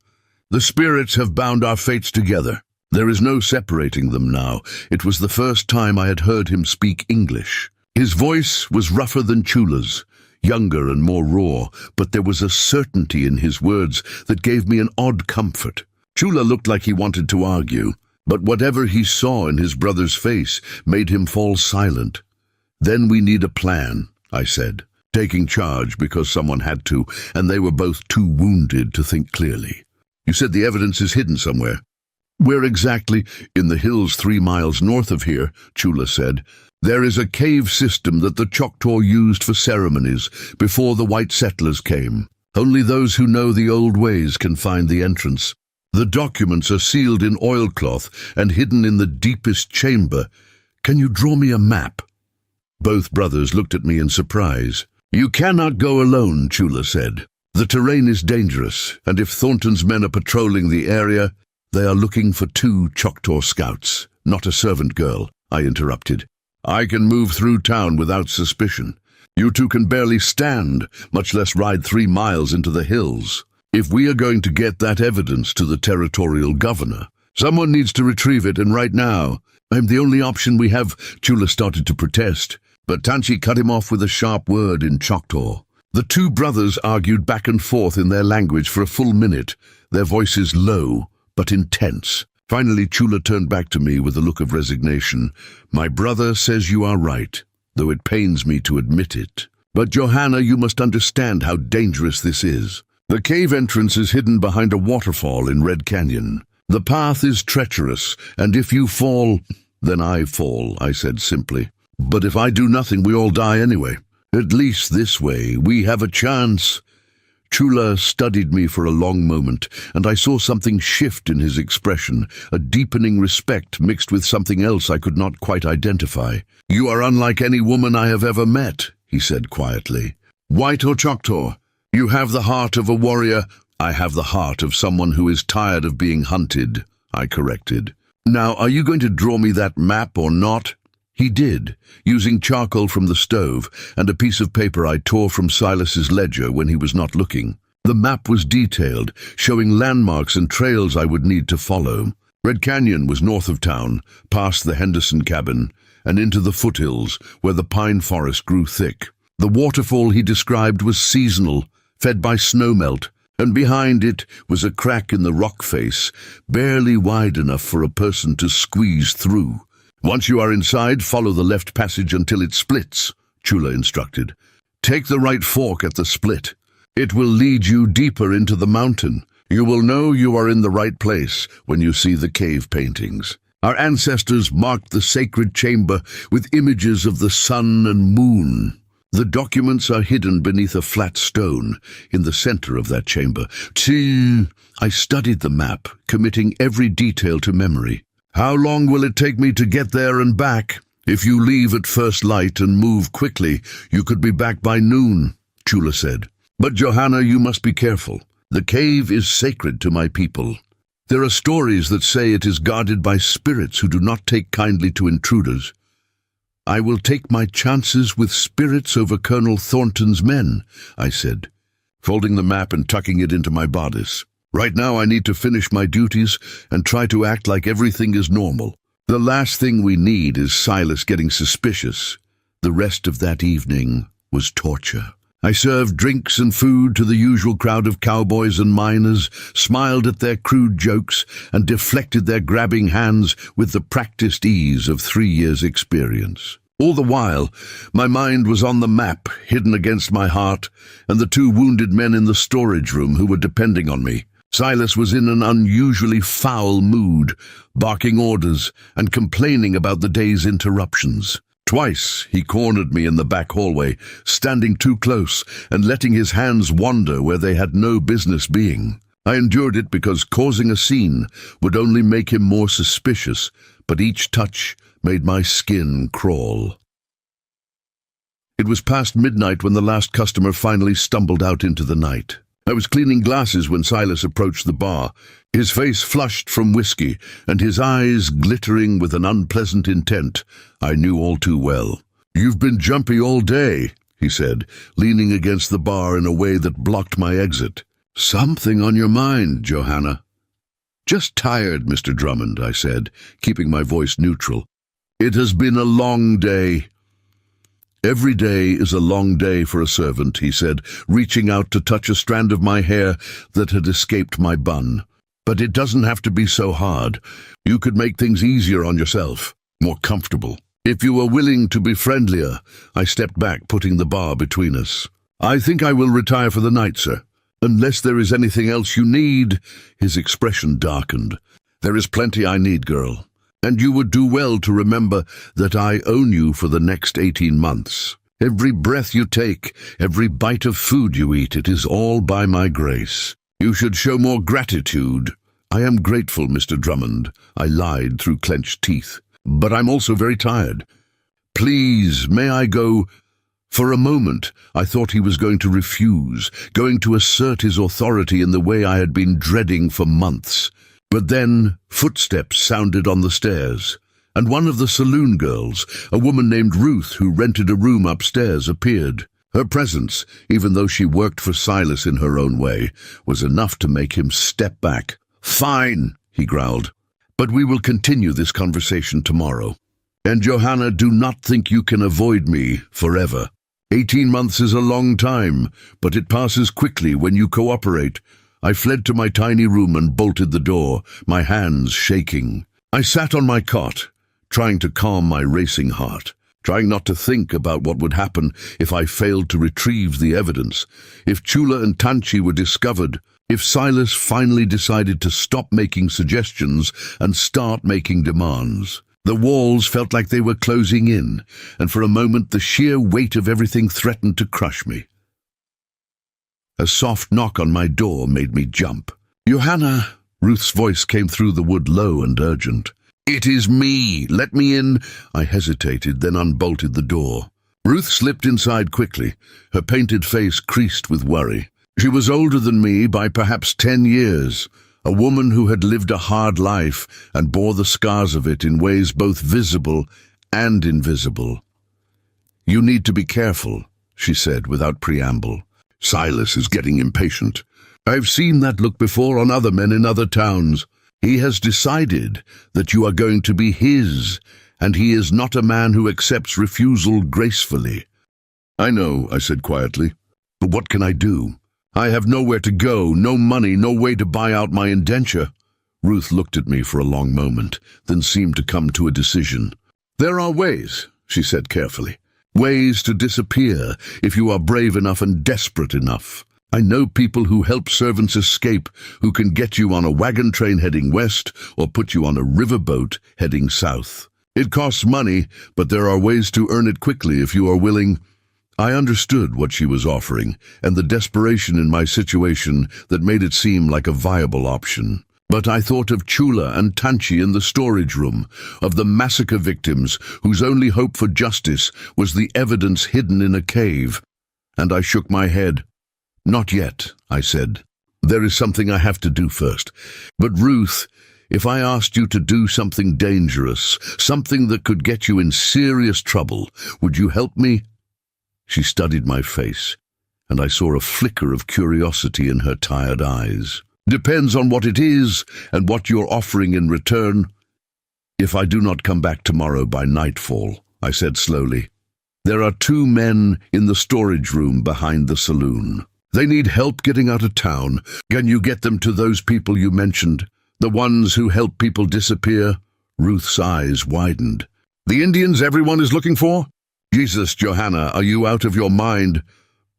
The spirits have bound our fates together. There is no separating them now. It was the first time I had heard him speak English. His voice was rougher than Chula's, younger and more raw, but there was a certainty in his words that gave me an odd comfort. Chula looked like he wanted to argue, but whatever he saw in his brother's face made him fall silent. Then we need a plan, I said, taking charge because someone had to, and they were both too wounded to think clearly. You said the evidence is hidden somewhere. Where exactly? In the hills 3 miles north of here, Chula said. There is a cave system that the Choctaw used for ceremonies before the white settlers came. Only those who know the old ways can find the entrance. The documents are sealed in oilcloth and hidden in the deepest chamber. Can you draw me a map? Both brothers looked at me in surprise. You cannot go alone, Chula said. The terrain is dangerous, and if Thornton's men are patrolling the area, they are looking for 2 Choctaw scouts, not a servant girl, I interrupted. I can move through town without suspicion. You 2 can barely stand, much less ride 3 miles into the hills. If we are going to get that evidence to the territorial governor, someone needs to retrieve it, and right now, I'm the only option we have. Chula started to protest, but Tanchi cut him off with a sharp word in Choctaw. The 2 brothers argued back and forth in their language for a full minute, their voices low, but intense. Finally, Chula turned back to me with a look of resignation. "My brother says you are right, though it pains me to admit it. But Johanna, you must understand how dangerous this is. The cave entrance is hidden behind a waterfall in Red Canyon. The path is treacherous, and if you fall, then I fall," I said simply. "But if I do nothing, we all die anyway. At least this way, we have a chance." Chula studied me for a long moment, and I saw something shift in his expression, a deepening respect mixed with something else I could not quite identify. "You are unlike any woman I have ever met," he said quietly. "White or Choctaw, you have the heart of a warrior." "I have the heart of someone who is tired of being hunted," I corrected. "Now, are you going to draw me that map or not?" He did, using charcoal from the stove and a piece of paper I tore from Silas's ledger when he was not looking. The map was detailed, showing landmarks and trails I would need to follow. Red Canyon was north of town, past the Henderson cabin, and into the foothills, where the pine forest grew thick. The waterfall he described was seasonal, fed by snowmelt, and behind it was a crack in the rock face, barely wide enough for a person to squeeze through. "Once you are inside, follow the left passage until it splits," Chula instructed. "Take the right fork at the split. It will lead you deeper into the mountain. You will know you are in the right place when you see the cave paintings. Our ancestors marked the sacred chamber with images of the sun and moon. The documents are hidden beneath a flat stone in the center of that chamber. I studied the map, committing every detail to memory. How long will it take me to get there and back? If you leave at first light and move quickly, you could be back by noon, Chula said. But Johanna, you must be careful. The cave is sacred to my people. There are stories that say it is guarded by spirits who do not take kindly to intruders. I will take my chances with spirits over Colonel Thornton's men, I said, folding the map and tucking it into my bodice. Right now I need to finish my duties and try to act like everything is normal. The last thing we need is Silas getting suspicious. The rest of that evening was torture. I served drinks and food to the usual crowd of cowboys and miners, smiled at their crude jokes, and deflected their grabbing hands with the practiced ease of 3 years' experience. All the while, my mind was on the map, hidden against my heart, and the 2 wounded men in the storage room who were depending on me. Silas was in an unusually foul mood, barking orders and complaining about the day's interruptions. Twice he cornered me in the back hallway, standing too close and letting his hands wander where they had no business being. I endured it because causing a scene would only make him more suspicious, but each touch made my skin crawl. It was past midnight when the last customer finally stumbled out into the night. I was cleaning glasses when Silas approached the bar, his face flushed from whiskey and his eyes glittering with an unpleasant intent I knew all too well. "You've been jumpy all day," he said, leaning against the bar in a way that blocked my exit. "Something on your mind, Johanna?" "Just tired, Mr. Drummond," I said, keeping my voice neutral. "It has been a long day." "Every day is a long day for a servant," he said, reaching out to touch a strand of my hair that had escaped my bun. "But it doesn't have to be so hard. You could make things easier on yourself, more comfortable. If you are willing to be friendlier." I stepped back, putting the bar between us. "I think I will retire for the night, sir. Unless there is anything else you need." His expression darkened. "There is plenty I need, girl. And you would do well to remember that I own you for the next 18 months. Every breath you take, every bite of food you eat, it is all by my grace. You should show more gratitude." "I am grateful, Mr. Drummond," I lied through clenched teeth. "But I'm also very tired. Please, may I go?" For a moment, I thought he was going to refuse, going to assert his authority in the way I had been dreading for months. But then footsteps sounded on the stairs, and one of the saloon girls, a woman named Ruth who rented a room upstairs, appeared. Her presence, even though she worked for Silas in her own way, was enough to make him step back. "Fine," he growled, "but we will continue this conversation tomorrow. And Johanna, do not think you can avoid me forever. 18 months is a long time, but it passes quickly when you cooperate. I fled to my tiny room and bolted the door, my hands shaking. I sat on my cot, trying to calm my racing heart, trying not to think about what would happen if I failed to retrieve the evidence, if Chula and Tanchi were discovered, if Silas finally decided to stop making suggestions and start making demands. The walls felt like they were closing in, and for a moment the sheer weight of everything threatened to crush me. A soft knock on my door made me jump. "Johanna!" Ruth's voice came through the wood, low and urgent. "It is me! Let me in!" I hesitated, then unbolted the door. Ruth slipped inside quickly, her painted face creased with worry. She was older than me by perhaps 10 years, a woman who had lived a hard life and bore the scars of it in ways both visible and invisible. "You need to be careful," she said without preamble. "Silas is getting impatient. I've seen that look before on other men in other towns. He has decided that you are going to be his, and he is not a man who accepts refusal gracefully." "I know," I said quietly, "but what can I do? I have nowhere to go, no money, no way to buy out my indenture." Ruth looked at me for a long moment, then seemed to come to a decision. "There are ways," she said carefully. "Ways to disappear if you are brave enough and desperate enough. I know people who help servants escape, who can get you on a wagon train heading west or put you on a riverboat heading south. It costs money, but there are ways to earn it quickly if you are willing." I understood what she was offering and the desperation in my situation that made it seem like a viable option. But I thought of Chula and Tanchi in the storage room, of the massacre victims whose only hope for justice was the evidence hidden in a cave, and I shook my head. "Not yet," I said. "There is something I have to do first. But Ruth, if I asked you to do something dangerous, something that could get you in serious trouble, would you help me?" She studied my face, and I saw a flicker of curiosity in her tired eyes. "Depends on what it is and what you're offering in return." "If I do not come back tomorrow by nightfall," I said slowly. "There are 2 men in the storage room behind the saloon. They need help getting out of town. Can you get them to those people you mentioned? The ones who help people disappear?" Ruth's eyes widened. "The Indians everyone is looking for? Jesus, Johanna, are you out of your mind?"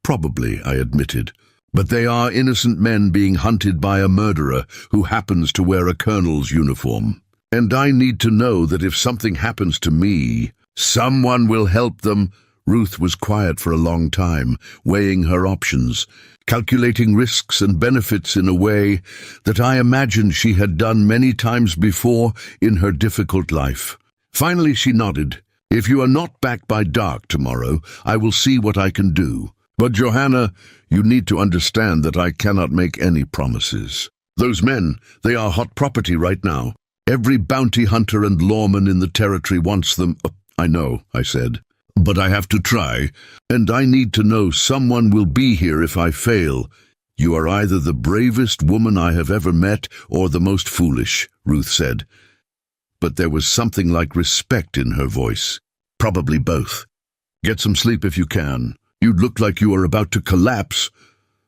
"Probably," I admitted. "But they are innocent men being hunted by a murderer who happens to wear a colonel's uniform. And I need to know that if something happens to me, someone will help them." Ruth was quiet for a long time, weighing her options, calculating risks and benefits in a way that I imagined she had done many times before in her difficult life. Finally she nodded. "If you are not back by dark tomorrow, I will see what I can do. But Johanna, you need to understand that I cannot make any promises. Those men, they are hot property right now. Every bounty hunter and lawman in the territory wants them." "I know," I said. "But I have to try, and I need to know someone will be here if I fail." "You are either the bravest woman I have ever met or the most foolish," Ruth said. But there was something like respect in her voice. "Probably both. Get some sleep if you can. You look like you are about to collapse."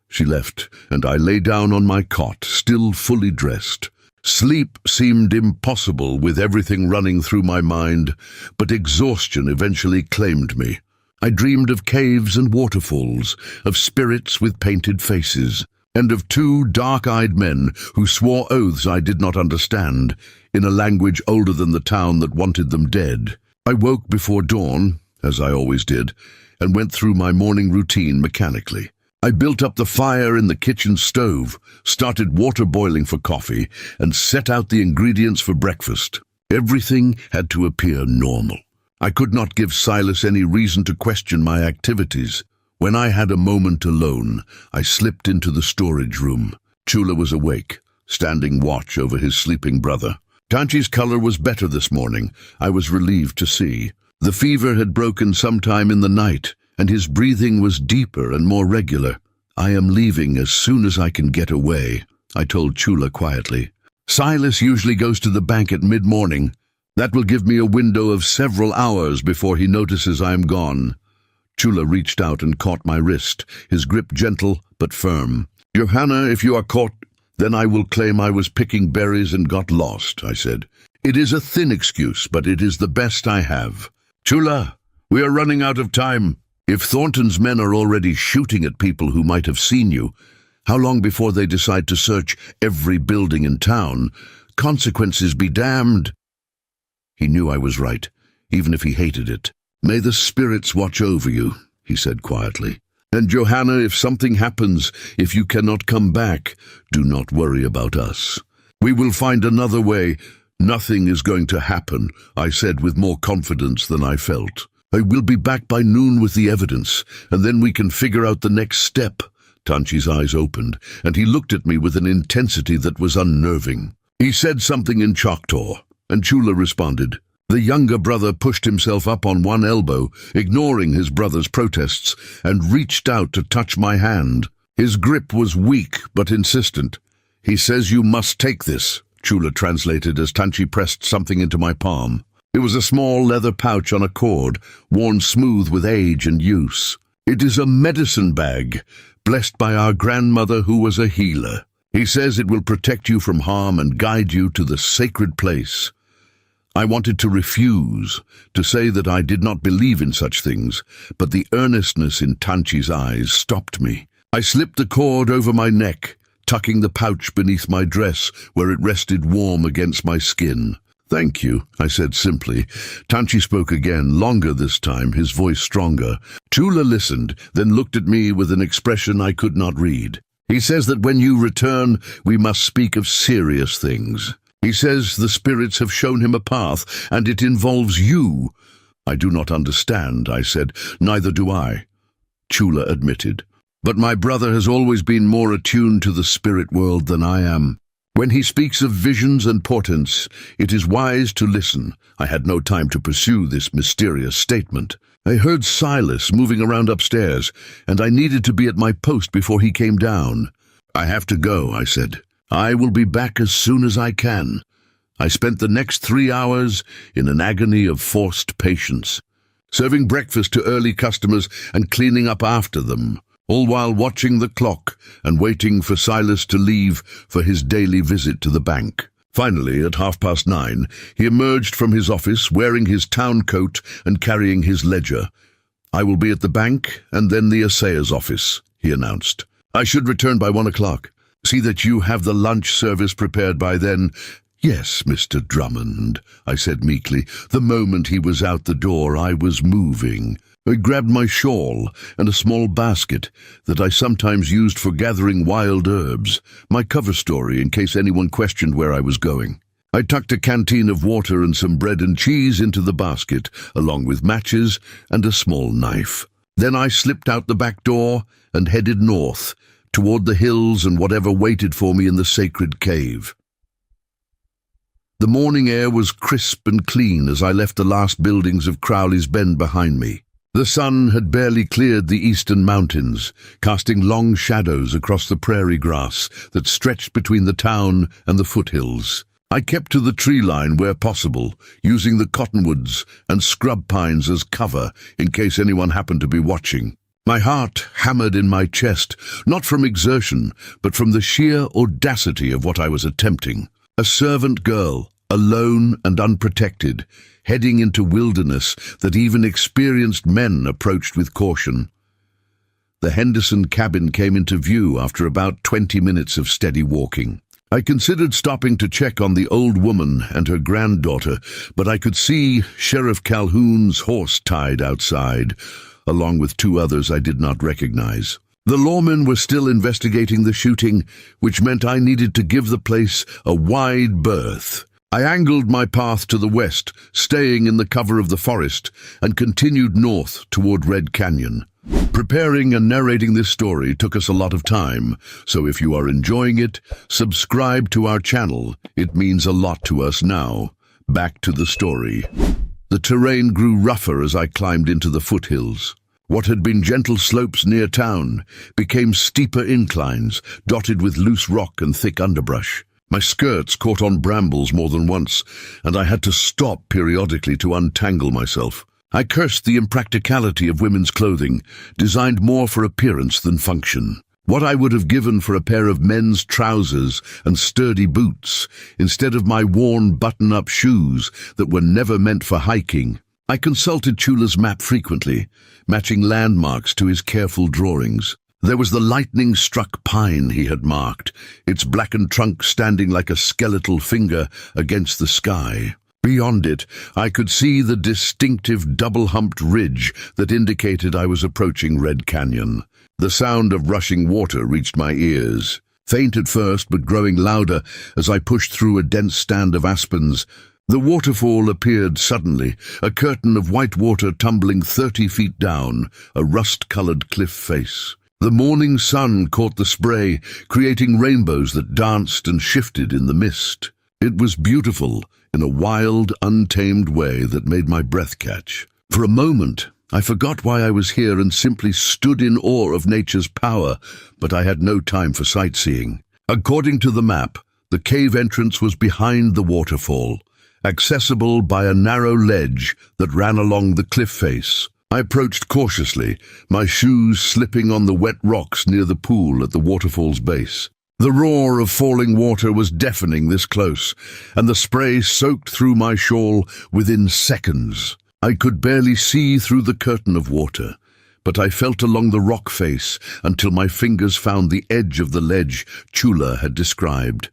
She left, and I lay down on my cot, still fully dressed. Sleep seemed impossible with everything running through my mind, but exhaustion eventually claimed me. I dreamed of caves and waterfalls, of spirits with painted faces, and of 2 dark-eyed men who swore oaths I did not understand, in a language older than the town that wanted them dead. I woke before dawn, as I always did, and went through my morning routine mechanically. I built up the fire in the kitchen stove, started water boiling for coffee, and set out the ingredients for breakfast. Everything had to appear normal. I could not give Silas any reason to question my activities. When I had a moment alone, I slipped into the storage room. Chula was awake, standing watch over his sleeping brother. Tanchi's color was better this morning, I was relieved to see. The fever had broken sometime in the night, and his breathing was deeper and more regular. "I am leaving as soon as I can get away," I told Chula quietly. "Silas usually goes to the bank at mid-morning. That will give me a window of several hours before he notices I am gone." Chula reached out and caught my wrist, his grip gentle but firm. "Johanna, if you are caught, then I will claim I was picking berries and got lost," I said. "It is a thin excuse, but it is the best I have. Chula, we are running out of time. If Thornton's men are already shooting at people who might have seen you, how long before they decide to search every building in town? Consequences be damned." He knew I was right, even if he hated it. "May the spirits watch over you," he said quietly. "And Johanna, if something happens, if you cannot come back, do not worry about us. We will find another way. Nothing is going to happen," I said with more confidence than I felt. "I will be back by noon with the evidence, and then we can figure out the next step." Tanchi's eyes opened, and he looked at me with an intensity that was unnerving. He said something in Choctaw, and Chula responded. The younger brother pushed himself up on one elbow, ignoring his brother's protests, and reached out to touch my hand. His grip was weak but insistent. "He says you must take this," Chula translated as Tanchi pressed something into my palm. It was a small leather pouch on a cord, worn smooth with age and use. "It is a medicine bag, blessed by our grandmother who was a healer. He says it will protect you from harm and guide you to the sacred place." I wanted to refuse, to say that I did not believe in such things, but the earnestness in Tanchi's eyes stopped me. I slipped the cord over my neck, tucking the pouch beneath my dress where it rested warm against my skin. "Thank you," I said simply. Tanchi spoke again, longer this time, his voice stronger. Chula listened, then looked at me with an expression I could not read. "He says that when you return, we must speak of serious things. He says the spirits have shown him a path, and it involves you." "I do not understand," I said. "Neither do I," Chula admitted. "But my brother has always been more attuned to the spirit world than I am. When he speaks of visions and portents, it is wise to listen." I had no time to pursue this mysterious statement. I heard Silas moving around upstairs, and I needed to be at my post before he came down. "I have to go," I said. "I will be back as soon as I can." I spent the next 3 hours in an agony of forced patience, serving breakfast to early customers and cleaning up after them, all while watching the clock and waiting for Silas to leave for his daily visit to the bank. Finally, at 9:30, he emerged from his office wearing his town coat and carrying his ledger. "I will be at the bank and then the assayer's office," he announced. "I should return by 1 o'clock. See that you have the lunch service prepared by then." "Yes, Mr. Drummond," I said meekly. The moment he was out the door, I was moving. I grabbed my shawl and a small basket that I sometimes used for gathering wild herbs, my cover story in case anyone questioned where I was going. I tucked a canteen of water and some bread and cheese into the basket, along with matches and a small knife. Then I slipped out the back door and headed north, toward the hills and whatever waited for me in the sacred cave. The morning air was crisp and clean as I left the last buildings of Crowley's Bend behind me. The sun had barely cleared the eastern mountains, casting long shadows across the prairie grass that stretched between the town and the foothills. I kept to the tree line where possible, using the cottonwoods and scrub pines as cover in case anyone happened to be watching. My heart hammered in my chest, not from exertion, but from the sheer audacity of what I was attempting. A servant girl, alone and unprotected, heading into wilderness that even experienced men approached with caution. The Henderson cabin came into view after about 20 minutes of steady walking. I considered stopping to check on the old woman and her granddaughter, but I could see Sheriff Calhoun's horse tied outside, along with 2 others I did not recognize. The lawmen were still investigating the shooting, which meant I needed to give the place a wide berth. I angled my path to the west, staying in the cover of the forest, and continued north toward Red Canyon. Preparing and narrating this story took us a lot of time, so if you are enjoying it, subscribe to our channel. It means a lot to us now. Back to the story. The terrain grew rougher as I climbed into the foothills. What had been gentle slopes near town became steeper inclines, dotted with loose rock and thick underbrush. My skirts caught on brambles more than once, and I had to stop periodically to untangle myself. I cursed the impracticality of women's clothing, designed more for appearance than function. What I would have given for a pair of men's trousers and sturdy boots, instead of my worn button-up shoes that were never meant for hiking. I consulted Chula's map frequently, matching landmarks to his careful drawings. There was the lightning-struck pine he had marked, its blackened trunk standing like a skeletal finger against the sky. Beyond it, I could see the distinctive double-humped ridge that indicated I was approaching Red Canyon. The sound of rushing water reached my ears, faint at first but growing louder as I pushed through a dense stand of aspens. The waterfall appeared suddenly, a curtain of white water tumbling 30 feet down, a rust-colored cliff face. The morning sun caught the spray, creating rainbows that danced and shifted in the mist. It was beautiful, in a wild, untamed way that made my breath catch. For a moment, I forgot why I was here and simply stood in awe of nature's power, but I had no time for sightseeing. According to the map, the cave entrance was behind the waterfall, accessible by a narrow ledge that ran along the cliff face. I approached cautiously, my shoes slipping on the wet rocks near the pool at the waterfall's base. The roar of falling water was deafening this close, and the spray soaked through my shawl within seconds. I could barely see through the curtain of water, but I felt along the rock face until my fingers found the edge of the ledge Chula had described.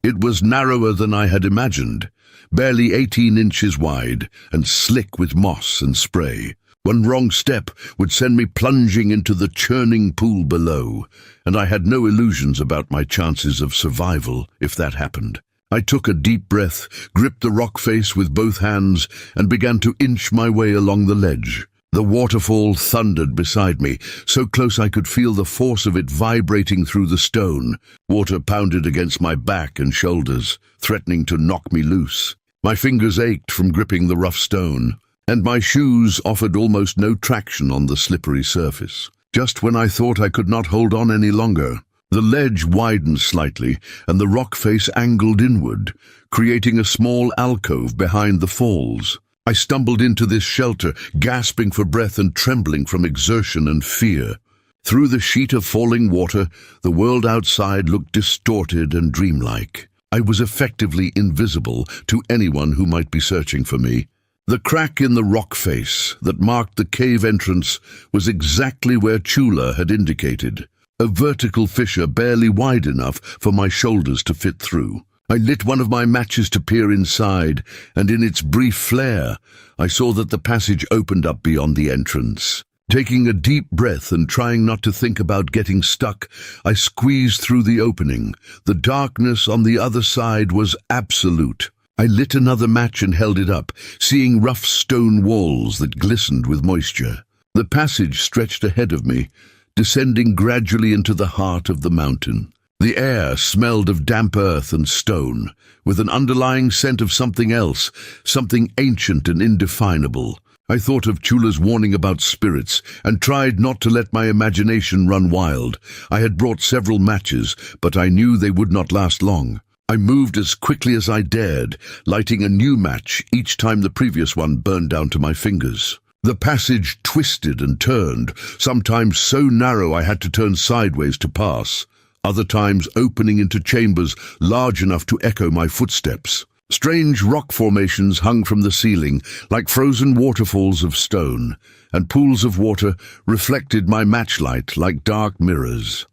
It was narrower than I had imagined, barely 18 inches wide and slick with moss and spray. One wrong step would send me plunging into the churning pool below, and I had no illusions about my chances of survival if that happened. I took a deep breath, gripped the rock face with both hands, and began to inch my way along the ledge. The waterfall thundered beside me, so close I could feel the force of it vibrating through the stone. Water pounded against my back and shoulders, threatening to knock me loose. My fingers ached from gripping the rough stone, and my shoes offered almost no traction on the slippery surface. Just when I thought I could not hold on any longer, the ledge widened slightly and the rock face angled inward, creating a small alcove behind the falls. I stumbled into this shelter, gasping for breath and trembling from exertion and fear. Through the sheet of falling water, the world outside looked distorted and dreamlike. I was effectively invisible to anyone who might be searching for me. The crack in the rock face that marked the cave entrance was exactly where Chula had indicated, a vertical fissure barely wide enough for my shoulders to fit through. I lit one of my matches to peer inside, and in its brief flare, I saw that the passage opened up beyond the entrance. Taking a deep breath and trying not to think about getting stuck, I squeezed through the opening. The darkness on the other side was absolute. I lit another match and held it up, seeing rough stone walls that glistened with moisture. The passage stretched ahead of me, descending gradually into the heart of the mountain. The air smelled of damp earth and stone, with an underlying scent of something else, something ancient and indefinable. I thought of Chula's warning about spirits and tried not to let my imagination run wild. I had brought several matches, but I knew they would not last long. I moved as quickly as I dared, lighting a new match each time the previous one burned down to my fingers. The passage twisted and turned, sometimes so narrow I had to turn sideways to pass, other times opening into chambers large enough to echo my footsteps. Strange rock formations hung from the ceiling, like frozen waterfalls of stone, and pools of water reflected my matchlight like dark mirrors.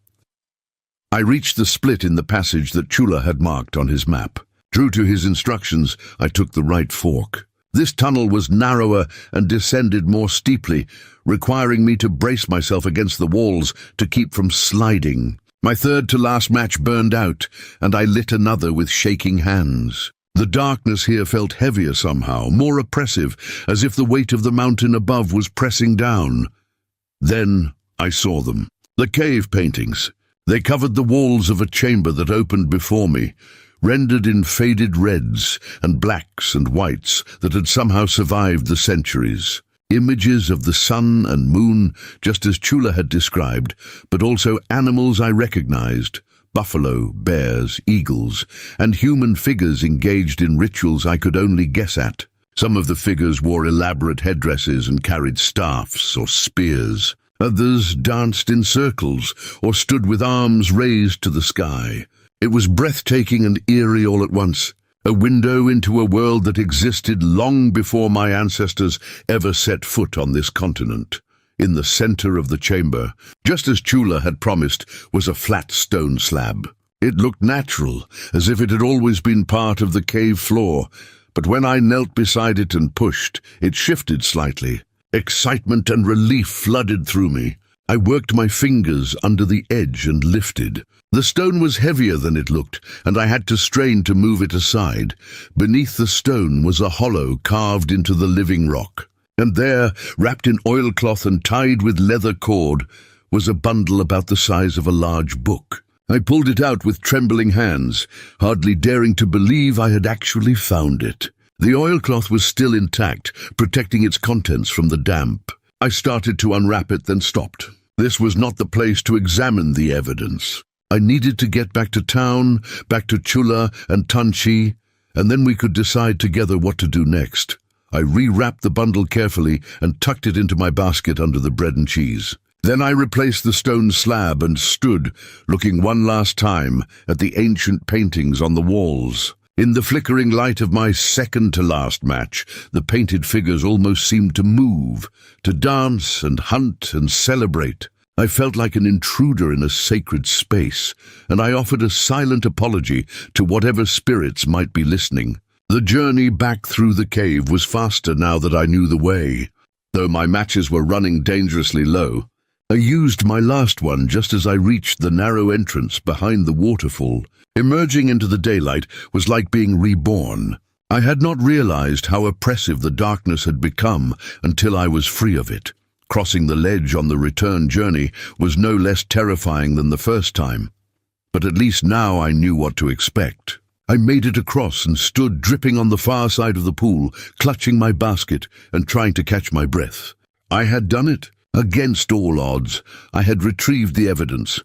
I reached the split in the passage that Chula had marked on his map. True to his instructions, I took the right fork. This tunnel was narrower and descended more steeply, requiring me to brace myself against the walls to keep from sliding. My third-to-last match burned out, and I lit another with shaking hands. The darkness here felt heavier somehow, more oppressive, as if the weight of the mountain above was pressing down. Then I saw them. The cave paintings. They covered the walls of a chamber that opened before me, rendered in faded reds and blacks and whites that had somehow survived the centuries. Images of the sun and moon, just as Chula had described, but also animals I recognized: buffalo, bears, eagles, and human figures engaged in rituals I could only guess at. Some of the figures wore elaborate headdresses and carried staffs or spears. Others danced in circles or stood with arms raised to the sky. It was breathtaking and eerie all at once, a window into a world that existed long before my ancestors ever set foot on this continent. In the center of the chamber, just as Chula had promised, was a flat stone slab. It looked natural, as if it had always been part of the cave floor, but when I knelt beside it and pushed, it shifted slightly. Excitement and relief flooded through me. I worked my fingers under the edge and lifted. The stone was heavier than it looked, and I had to strain to move it aside. Beneath the stone was a hollow carved into the living rock. And there, wrapped in oilcloth and tied with leather cord, was a bundle about the size of a large book. I pulled it out with trembling hands, hardly daring to believe I had actually found it. The oilcloth was still intact, protecting its contents from the damp. I started to unwrap it, then stopped. This was not the place to examine the evidence. I needed to get back to town, back to Chula and Tanchi, and then we could decide together what to do next. I rewrapped the bundle carefully and tucked it into my basket under the bread and cheese. Then I replaced the stone slab and stood, looking one last time at the ancient paintings on the walls. In the flickering light of my second-to-last match, the painted figures almost seemed to move, to dance and hunt and celebrate. I felt like an intruder in a sacred space, and I offered a silent apology to whatever spirits might be listening. The journey back through the cave was faster now that I knew the way. Though my matches were running dangerously low, I used my last one just as I reached the narrow entrance behind the waterfall. Emerging into the daylight was like being reborn. I had not realized how oppressive the darkness had become until I was free of it. Crossing the ledge on the return journey was no less terrifying than the first time. But at least now I knew what to expect. I made it across and stood dripping on the far side of the pool, clutching my basket and trying to catch my breath. I had done it. Against all odds, I had retrieved the evidence.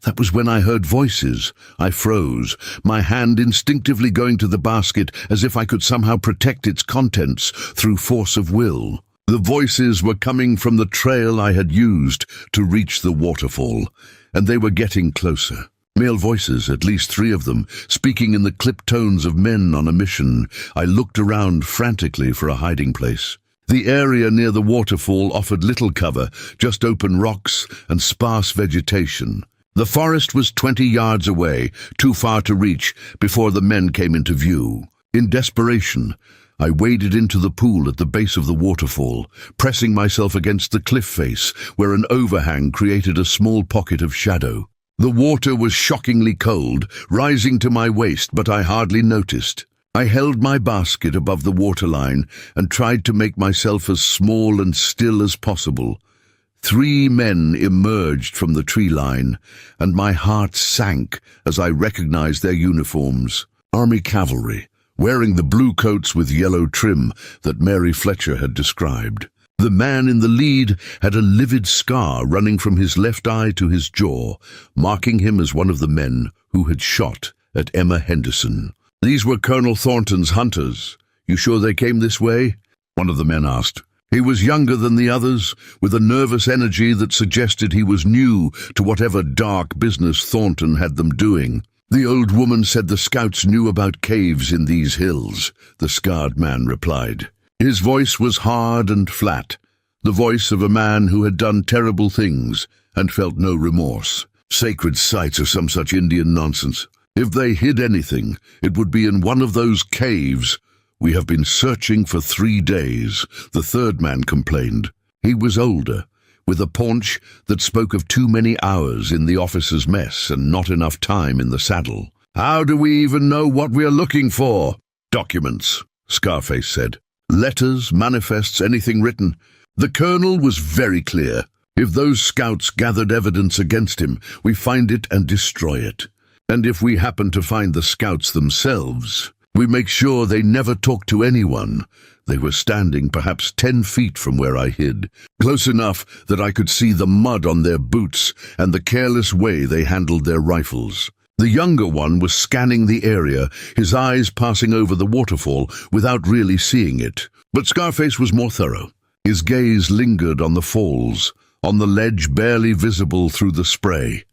That was when I heard voices. I froze, my hand instinctively going to the basket as if I could somehow protect its contents through force of will. The voices were coming from the trail I had used to reach the waterfall, and they were getting closer. Male voices, at least 3 of them, speaking in the clipped tones of men on a mission. I looked around frantically for a hiding place. The area near the waterfall offered little cover, just open rocks and sparse vegetation. The forest was 20 yards away, too far to reach, before the men came into view. In desperation, I waded into the pool at the base of the waterfall, pressing myself against the cliff face, where an overhang created a small pocket of shadow. The water was shockingly cold, rising to my waist, but I hardly noticed. I held my basket above the waterline and tried to make myself as small and still as possible. 3 men emerged from the tree line, and my heart sank as I recognized their uniforms. Army cavalry, wearing the blue coats with yellow trim that Mary Fletcher had described. The man in the lead had a livid scar running from his left eye to his jaw, marking him as one of the men who had shot at Emma Henderson. "These were Colonel Thornton's hunters. You sure they came this way?" one of the men asked. He was younger than the others, with a nervous energy that suggested he was new to whatever dark business Thornton had them doing. "The old woman said the scouts knew about caves in these hills," the scarred man replied. His voice was hard and flat, the voice of a man who had done terrible things and felt no remorse. "Sacred sites or some such Indian nonsense. If they hid anything, it would be in one of those caves. We have been searching for 3 days, the third man complained. He was older, with a paunch that spoke of too many hours in the officer's mess and not enough time in the saddle. "How do we even know what we are looking for?" "Documents," Scarface said. "Letters, manifests, anything written." The colonel was very clear. "If those scouts gathered evidence against him, we find it and destroy it. And if we happen to find the scouts themselves, we make sure they never talk to anyone." They were standing perhaps 10 feet from where I hid, close enough that I could see the mud on their boots and the careless way they handled their rifles. The younger one was scanning the area, his eyes passing over the waterfall without really seeing it. But Scarface was more thorough. His gaze lingered on the falls, on the ledge barely visible through the spray.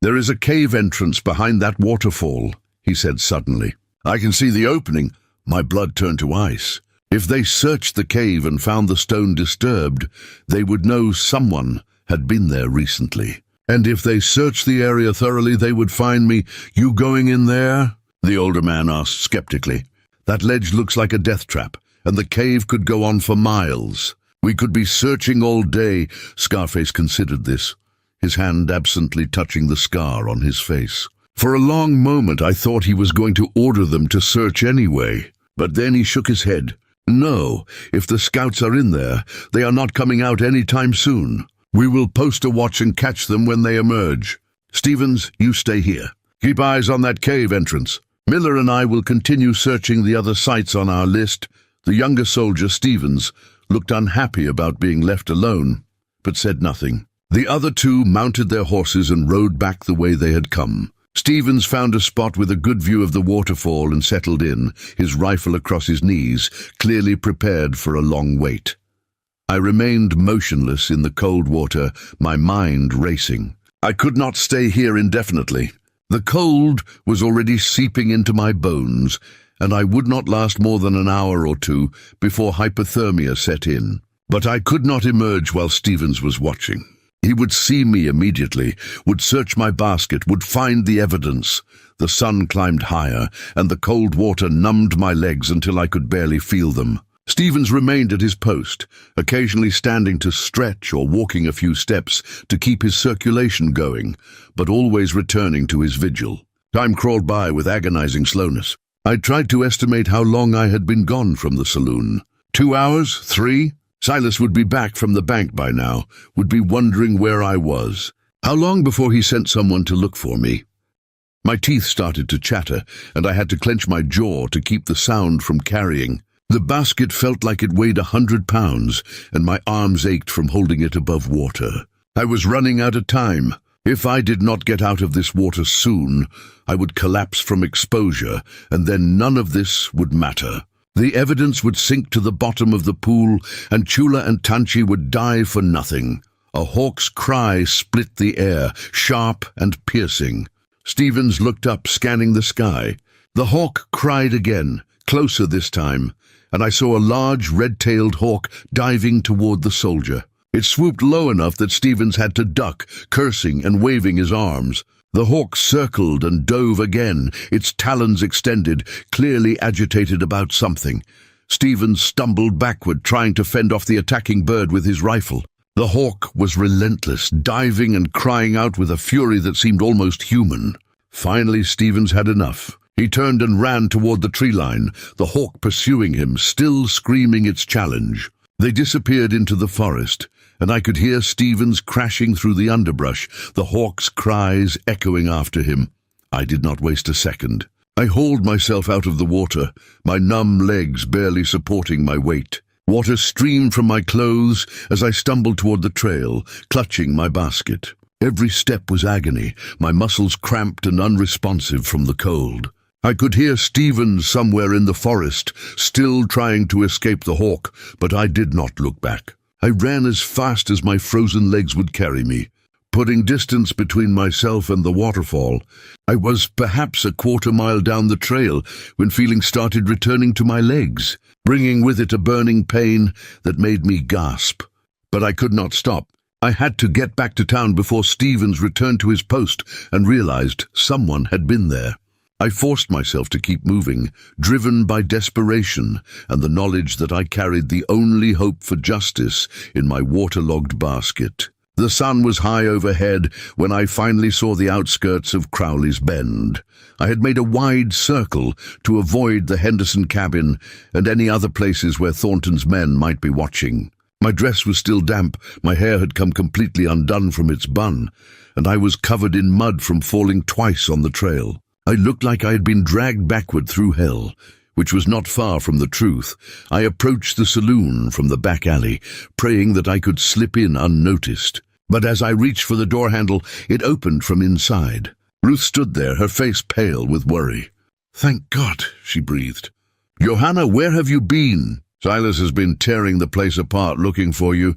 "There is a cave entrance behind that waterfall," he said suddenly. "I can see the opening." My blood turned to ice. If they searched the cave and found the stone disturbed, they would know someone had been there recently. "And if they searched the area thoroughly, they would find me." "You going in there?" the older man asked skeptically. "That ledge looks like a death trap, and the cave could go on for miles. We could be searching all day." Scarface considered this, his hand absently touching the scar on his face. For a long moment I thought he was going to order them to search anyway, but then he shook his head. "No, if the scouts are in there, they are not coming out any time soon. We will post a watch and catch them when they emerge. Stevens, you stay here. Keep eyes on that cave entrance. Miller and I will continue searching the other sites on our list." The younger soldier, Stevens, looked unhappy about being left alone, but said nothing. The other two mounted their horses and rode back the way they had come. Stevens found a spot with a good view of the waterfall and settled in, his rifle across his knees, clearly prepared for a long wait. I remained motionless in the cold water, my mind racing. I could not stay here indefinitely. The cold was already seeping into my bones, and I would not last more than an hour or two before hypothermia set in. But I could not emerge while Stevens was watching. He would see me immediately, would search my basket, would find the evidence. The sun climbed higher, and the cold water numbed my legs until I could barely feel them. Stevens remained at his post, occasionally standing to stretch or walking a few steps to keep his circulation going, but always returning to his vigil. Time crawled by with agonizing slowness. I tried to estimate how long I had been gone from the saloon. 2 hours? 3? Silas would be back from the bank by now, would be wondering where I was. How long before he sent someone to look for me? My teeth started to chatter, and I had to clench my jaw to keep the sound from carrying. The basket felt like it weighed 100 pounds, and my arms ached from holding it above water. I was running out of time. If I did not get out of this water soon, I would collapse from exposure, and then none of this would matter. The evidence would sink to the bottom of the pool, and Chula and Tanchi would die for nothing. A hawk's cry split the air, sharp and piercing. Stevens looked up, scanning the sky. The hawk cried again, closer this time, and I saw a large red-tailed hawk diving toward the soldier. It swooped low enough that Stevens had to duck, cursing and waving his arms. The hawk circled and dove again, its talons extended, clearly agitated about something. Stevens stumbled backward, trying to fend off the attacking bird with his rifle. The hawk was relentless, diving and crying out with a fury that seemed almost human. Finally, Stevens had enough. He turned and ran toward the tree line, the hawk pursuing him, still screaming its challenge. They disappeared into the forest, and I could hear Stevens crashing through the underbrush, the hawk's cries echoing after him. I did not waste a second. I hauled myself out of the water, my numb legs barely supporting my weight. Water streamed from my clothes as I stumbled toward the trail, clutching my basket. Every step was agony, my muscles cramped and unresponsive from the cold. I could hear Stevens somewhere in the forest, still trying to escape the hawk, but I did not look back. I ran as fast as my frozen legs would carry me, putting distance between myself and the waterfall. I was perhaps a quarter-mile down the trail when feeling started returning to my legs, bringing with it a burning pain that made me gasp. But I could not stop. I had to get back to town before Stevens returned to his post and realized someone had been there. I forced myself to keep moving, driven by desperation and the knowledge that I carried the only hope for justice in my waterlogged basket. The sun was high overhead when I finally saw the outskirts of Crowley's Bend. I had made a wide circle to avoid the Henderson cabin and any other places where Thornton's men might be watching. My dress was still damp, my hair had come completely undone from its bun, and I was covered in mud from falling twice on the trail. I looked like I had been dragged backward through hell, which was not far from the truth. I approached the saloon from the back alley, praying that I could slip in unnoticed. But as I reached for the door handle, it opened from inside. Ruth stood there, her face pale with worry. "Thank God," she breathed. "Johanna, where have you been?" Silas has been tearing the place apart looking for you.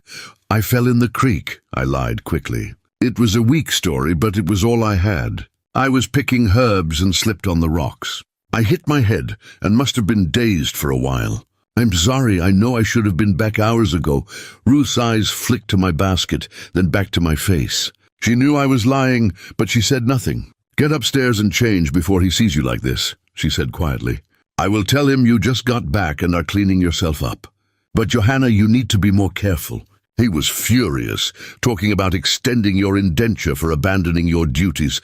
I fell in the creek, I lied quickly. It was a weak story, but it was all I had. I was picking herbs and slipped on the rocks. I hit my head and must have been dazed for a while. I'm sorry, I know I should have been back hours ago. Ruth's eyes flicked to my basket, then back to my face. She knew I was lying, but she said nothing. Get upstairs and change before he sees you like this, she said quietly. I will tell him you just got back and are cleaning yourself up. But Johanna, you need to be more careful. He was furious, talking about extending your indenture for abandoning your duties.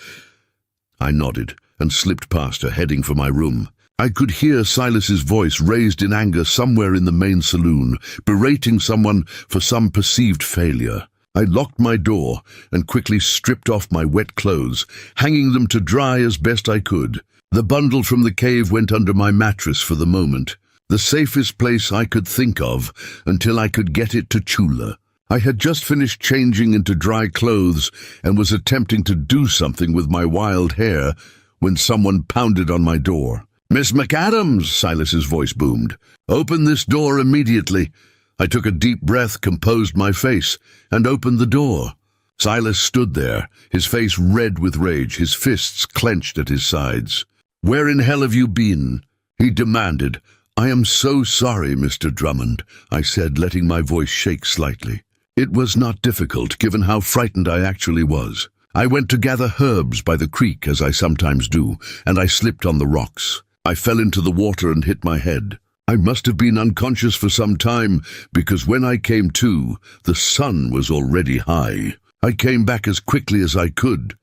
I nodded and slipped past her, heading for my room. I could hear Silas's voice raised in anger somewhere in the main saloon, berating someone for some perceived failure. I locked my door and quickly stripped off my wet clothes, hanging them to dry as best I could. The bundle from the cave went under my mattress for the moment, the safest place I could think of until I could get it to Chula. I had just finished changing into dry clothes and was attempting to do something with my wild hair when someone pounded on my door. "Miss McAdams," Silas's voice boomed. "Open this door immediately." I took a deep breath, composed my face, and opened the door. Silas stood there, his face red with rage, his fists clenched at his sides. "Where in hell have you been?" he demanded. "I am so sorry, Mr. Drummond," I said, letting my voice shake slightly. It was not difficult, given how frightened I actually was. I went to gather herbs by the creek, as I sometimes do, and I slipped on the rocks. I fell into the water and hit my head. I must have been unconscious for some time, because when I came to, the sun was already high. I came back as quickly as I could.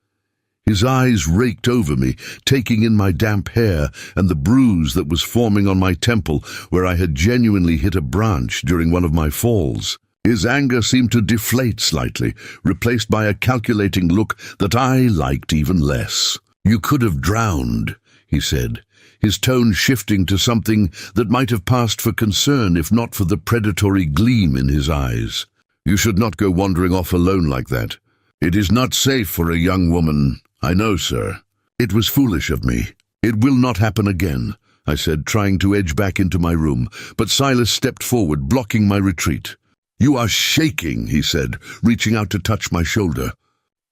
His eyes raked over me, taking in my damp hair and the bruise that was forming on my temple where I had genuinely hit a branch during one of my falls. His anger seemed to deflate slightly, replaced by a calculating look that I liked even less. "You could have drowned," he said, his tone shifting to something that might have passed for concern if not for the predatory gleam in his eyes. "You should not go wandering off alone like that. It is not safe for a young woman." "I know, sir. It was foolish of me. It will not happen again," I said, trying to edge back into my room, but Silas stepped forward, blocking my retreat. "You are shaking," he said, reaching out to touch my shoulder.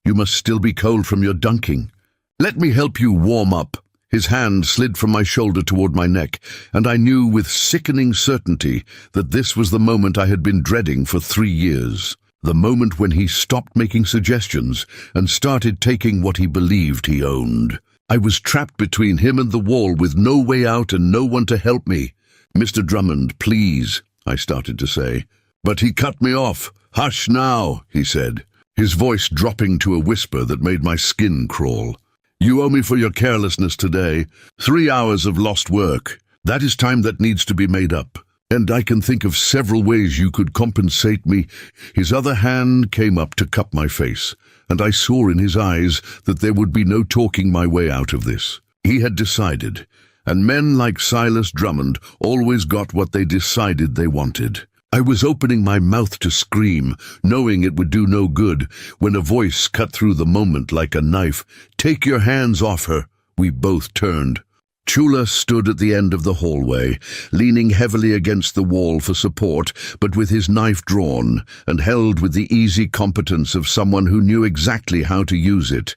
"You must still be cold from your dunking. Let me help you warm up." His hand slid from my shoulder toward my neck, and I knew with sickening certainty that this was the moment I had been dreading for 3 years. The moment when he stopped making suggestions and started taking what he believed he owned. I was trapped between him and the wall with no way out and no one to help me. "Mr. Drummond, please," I started to say. But he cut me off. "Hush now," he said, his voice dropping to a whisper that made my skin crawl. "You owe me for your carelessness today. 3 hours of lost work. That is time that needs to be made up. And I can think of several ways you could compensate me." His other hand came up to cup my face, and I saw in his eyes that there would be no talking my way out of this. He had decided, and men like Silas Drummond always got what they decided they wanted. I was opening my mouth to scream, knowing it would do no good, when a voice cut through the moment like a knife. "Take your hands off her." We both turned. Chula stood at the end of the hallway, leaning heavily against the wall for support, but with his knife drawn, and held with the easy competence of someone who knew exactly how to use it.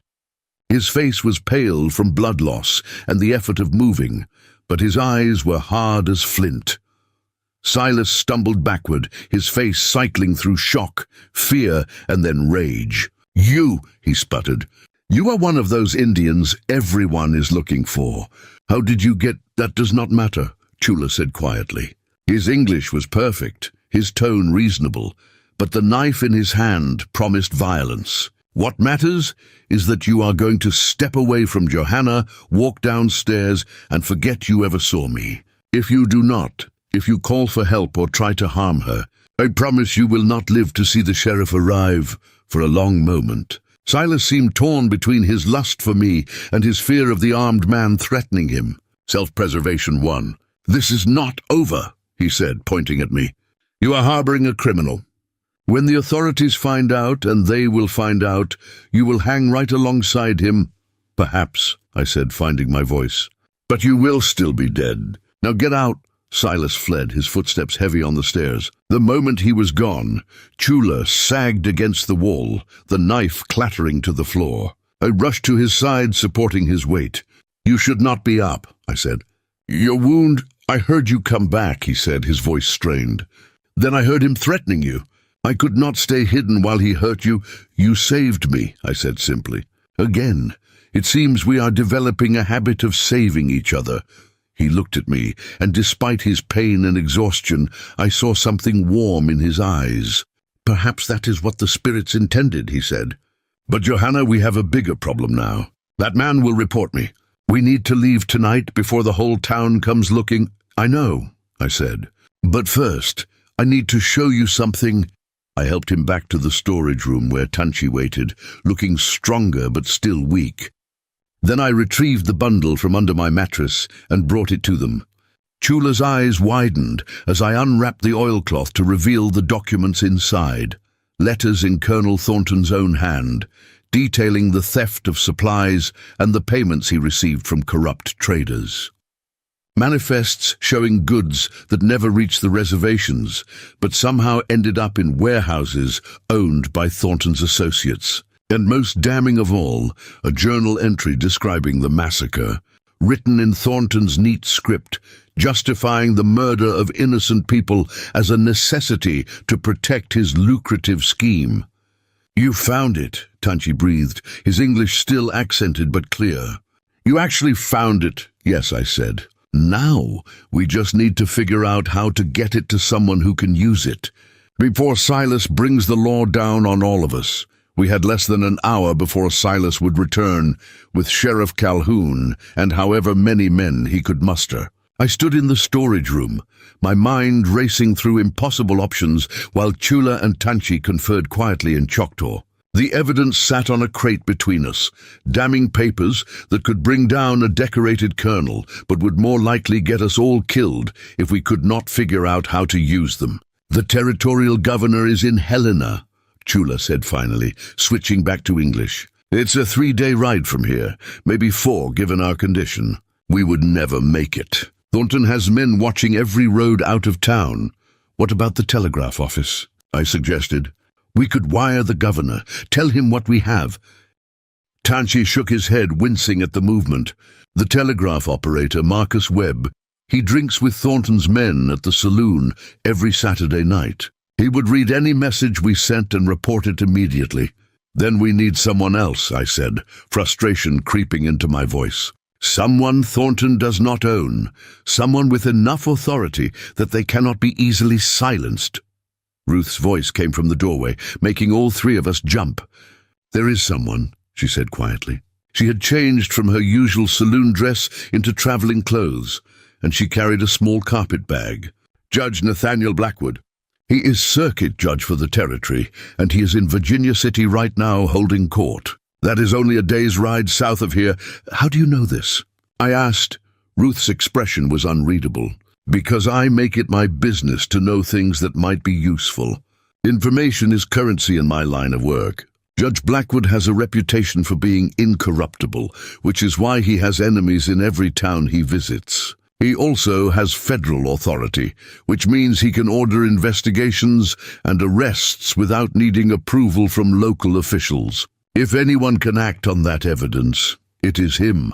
His face was pale from blood loss and the effort of moving, but his eyes were hard as flint. Silas stumbled backward, his face cycling through shock, fear, and then rage. "You," he sputtered. "You are one of those Indians everyone is looking for. How did you get—" "That does not matter," Chula said quietly. His English was perfect, his tone reasonable, but the knife in his hand promised violence. "What matters is that you are going to step away from Johanna, walk downstairs, and forget you ever saw me. If you do not, if you call for help or try to harm her, I promise you will not live to see the sheriff arrive." For a long moment, Silas seemed torn between his lust for me and his fear of the armed man threatening him. Self-preservation won. "This is not over," he said, pointing at me. "You are harboring a criminal. When the authorities find out, and they will find out, you will hang right alongside him." "Perhaps," I said, finding my voice. "But you will still be dead. Now get out, Silas fled, his footsteps heavy on the stairs. The moment he was gone, Chula sagged against the wall, the knife clattering to the floor. I rushed to his side, supporting his weight. "You should not be up," I said. "Your wound—" "I heard you come back," he said, his voice strained. "Then I heard him threatening you. I could not stay hidden while he hurt you. You saved me," I said simply. "Again, it seems we are developing a habit of saving each other." He looked at me, and despite his pain and exhaustion, I saw something warm in his eyes. "Perhaps that is what the spirits intended," he said. "But Johanna, we have a bigger problem now. That man will report me. We need to leave tonight before the whole town comes looking." "I know," I said. "But first, I need to show you something." I helped him back to the storage room where Tanchi waited, looking stronger but still weak. Then I retrieved the bundle from under my mattress and brought it to them. Chula's eyes widened as I unwrapped the oilcloth to reveal the documents inside. Letters in Colonel Thornton's own hand, detailing the theft of supplies and the payments he received from corrupt traders. Manifests showing goods that never reached the reservations, but somehow ended up in warehouses owned by Thornton's associates. And most damning of all, a journal entry describing the massacre, written in Thornton's neat script, justifying the murder of innocent people as a necessity to protect his lucrative scheme. "You found it," Tanchi breathed, his English still accented but clear. "You actually found it." "Yes," I said. "Now, we just need to figure out how to get it to someone who can use it, before Silas brings the law down on all of us." We had less than an hour before Silas would return, with Sheriff Calhoun and however many men he could muster. I stood in the storage room, my mind racing through impossible options while Chula and Tanchi conferred quietly in Choctaw. The evidence sat on a crate between us, damning papers that could bring down a decorated colonel, but would more likely get us all killed if we could not figure out how to use them. "The territorial governor is in Helena," Chula said finally, switching back to English. "It's a 3-day ride from here, maybe 4 given our condition. We would never make it. Thornton has men watching every road out of town." "What about the telegraph office?" I suggested. "We could wire the governor, tell him what we have." Tanchi shook his head, wincing at the movement. "The telegraph operator, Marcus Webb, he drinks with Thornton's men at the saloon every Saturday night. He would read any message we sent and report it immediately." "Then we need someone else," I said, frustration creeping into my voice. "Someone Thornton does not own, someone with enough authority that they cannot be easily silenced." Ruth's voice came from the doorway, making all 3 of us jump. "There is someone," she said quietly. She had changed from her usual saloon dress into traveling clothes, and she carried a small carpet bag. "Judge Nathaniel Blackwood. He is circuit judge for the territory, and he is in Virginia City right now holding court. That is only a day's ride south of here." "How do you know this?" I asked. Ruth's expression was unreadable. "Because I make it my business to know things that might be useful. Information is currency in my line of work. Judge Blackwood has a reputation for being incorruptible, which is why he has enemies in every town he visits. He also has federal authority, which means he can order investigations and arrests without needing approval from local officials. If anyone can act on that evidence, it is him."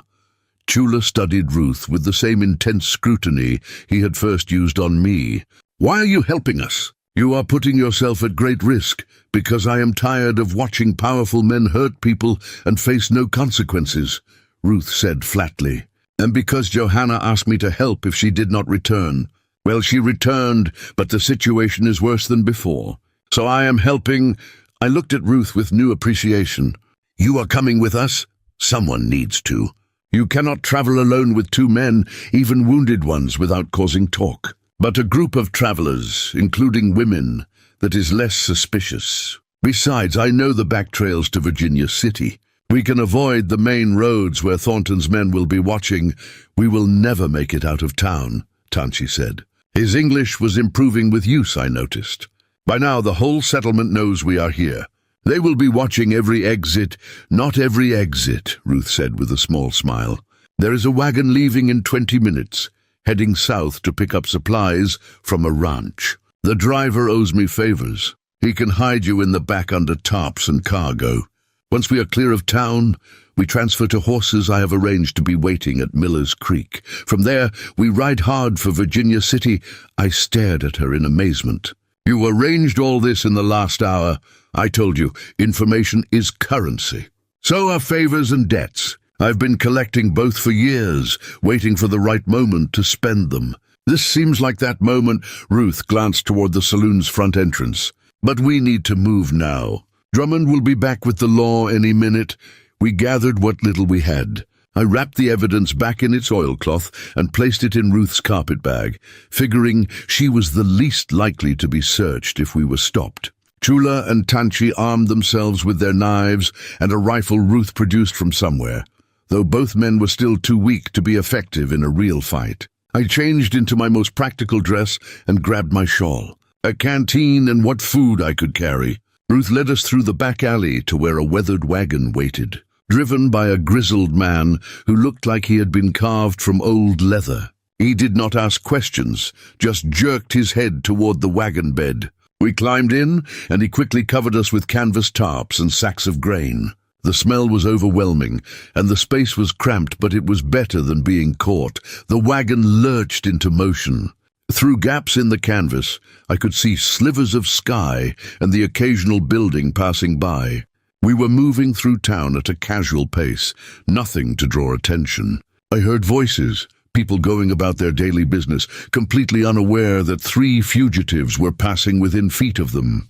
Chula studied Ruth with the same intense scrutiny he had first used on me. "Why are you helping us? You are putting yourself at great risk, because I am tired of watching powerful men hurt people and face no consequences," Ruth said flatly. "And because Johanna asked me to help if she did not return. Well, she returned, but the situation is worse than before. So I am helping." I looked at Ruth with new appreciation. "You are coming with us? Someone needs to. You cannot travel alone with 2 men, even wounded ones, without causing talk. But a group of travelers, including women, that is less suspicious. Besides, I know the back trails to Virginia City. We can avoid the main roads where Thornton's men will be watching. We will never make it out of town," Tanchi said. His English was improving with use, I noticed. "By now the whole settlement knows we are here. They will be watching every exit." "Not every exit," Ruth said with a small smile. "There is a wagon leaving in 20 minutes. heading south to pick up supplies from a ranch. The driver owes me favors. He can hide you in the back under tarps and cargo. Once we are clear of town, we transfer to horses I have arranged to be waiting at Miller's Creek. From there, we ride hard for Virginia City. I stared at her in amazement. You arranged all this in the last hour. I told you, information is currency. So are favors and debts. I've been collecting both for years, waiting for the right moment to spend them. This seems like that moment. Ruth glanced toward the saloon's front entrance. But we need to move now. Drummond will be back with the law any minute. We gathered what little we had. I wrapped the evidence back in its oilcloth and placed it in Ruth's carpet bag, figuring she was the least likely to be searched if we were stopped. Chula and Tanchi armed themselves with their knives and a rifle Ruth produced from somewhere, though both men were still too weak to be effective in a real fight. I changed into my most practical dress and grabbed my shawl, a canteen, and what food I could carry. Ruth led us through the back alley to where a weathered wagon waited, driven by a grizzled man who looked like he had been carved from old leather. He did not ask questions, just jerked his head toward the wagon bed. We climbed in, and he quickly covered us with canvas tarps and sacks of grain. The smell was overwhelming, and the space was cramped, but it was better than being caught. The wagon lurched into motion. Through gaps in the canvas, I could see slivers of sky and the occasional building passing by. We were moving through town at a casual pace, nothing to draw attention. I heard voices, people going about their daily business, completely unaware that 3 fugitives were passing within feet of them.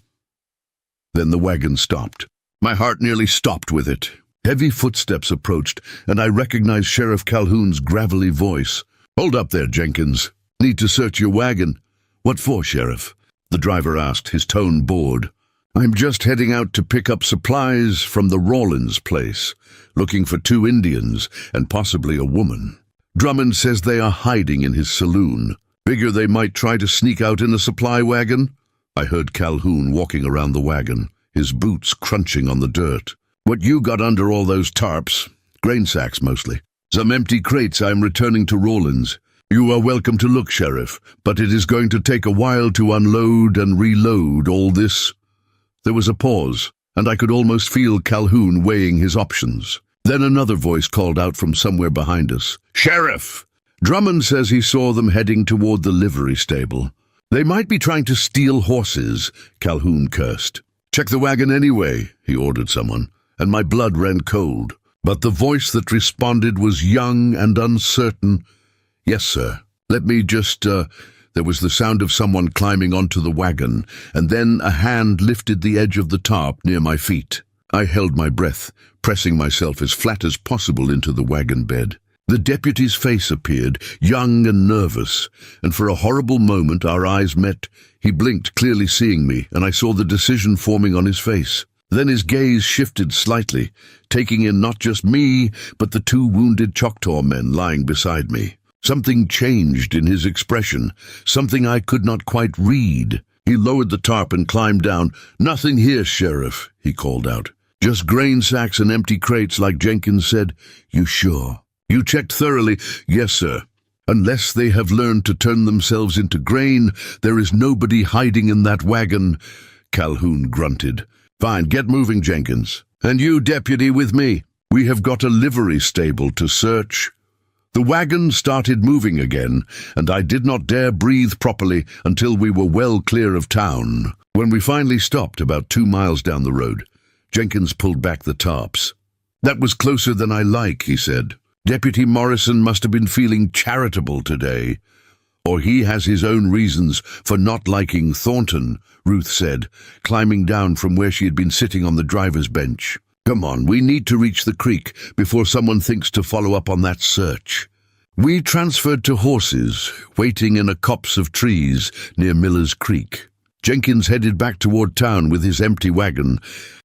Then the wagon stopped. My heart nearly stopped with it. Heavy footsteps approached, and I recognized Sheriff Calhoun's gravelly voice. "Hold up there, Jenkins. Need to search your wagon." "What for, Sheriff?" the driver asked, his tone bored. "I'm just heading out to pick up supplies from the Rawlins place, looking for 2 Indians and possibly a woman. Drummond says they are hiding in his saloon. Figure they might try to sneak out in a supply wagon." I heard Calhoun walking around the wagon, his boots crunching on the dirt. "What you got under all those tarps?" "Grain sacks, mostly. Some empty crates I'm returning to Rawlins. You are welcome to look, Sheriff, but it is going to take a while to unload and reload all this." There was a pause, and I could almost feel Calhoun weighing his options. Then another voice called out from somewhere behind us. "Sheriff! Drummond says he saw them heading toward the livery stable. They might be trying to steal horses," Calhoun cursed. "Check the wagon anyway," he ordered someone, and my blood ran cold. But the voice that responded was young and uncertain. "Yes, sir. Let me just, There was the sound of someone climbing onto the wagon, and then a hand lifted the edge of the tarp near my feet. I held my breath, pressing myself as flat as possible into the wagon bed. The deputy's face appeared, young and nervous, and for a horrible moment our eyes met. He blinked, clearly seeing me, and I saw the decision forming on his face. Then his gaze shifted slightly, taking in not just me, but the 2 wounded Choctaw men lying beside me. Something changed in his expression, something I could not quite read. He lowered the tarp and climbed down. "Nothing here, Sheriff," he called out. "Just grain sacks and empty crates like Jenkins said." "You sure? You checked thoroughly?" "Yes, sir. Unless they have learned to turn themselves into grain, there is nobody hiding in that wagon." Calhoun grunted. "Fine, get moving, Jenkins. And you, deputy, with me. We have got a livery stable to search." The wagon started moving again, and I did not dare breathe properly until we were well clear of town. When we finally stopped about 2 miles down the road, Jenkins pulled back the tarps. "That was closer than I like," he said. "Deputy Morrison must have been feeling charitable today. Or he has his own reasons for not liking Thornton," Ruth said, climbing down from where she had been sitting on the driver's bench. "Come on, we need to reach the creek before someone thinks to follow up on that search." We transferred to horses, waiting in a copse of trees near Miller's Creek. Jenkins headed back toward town with his empty wagon,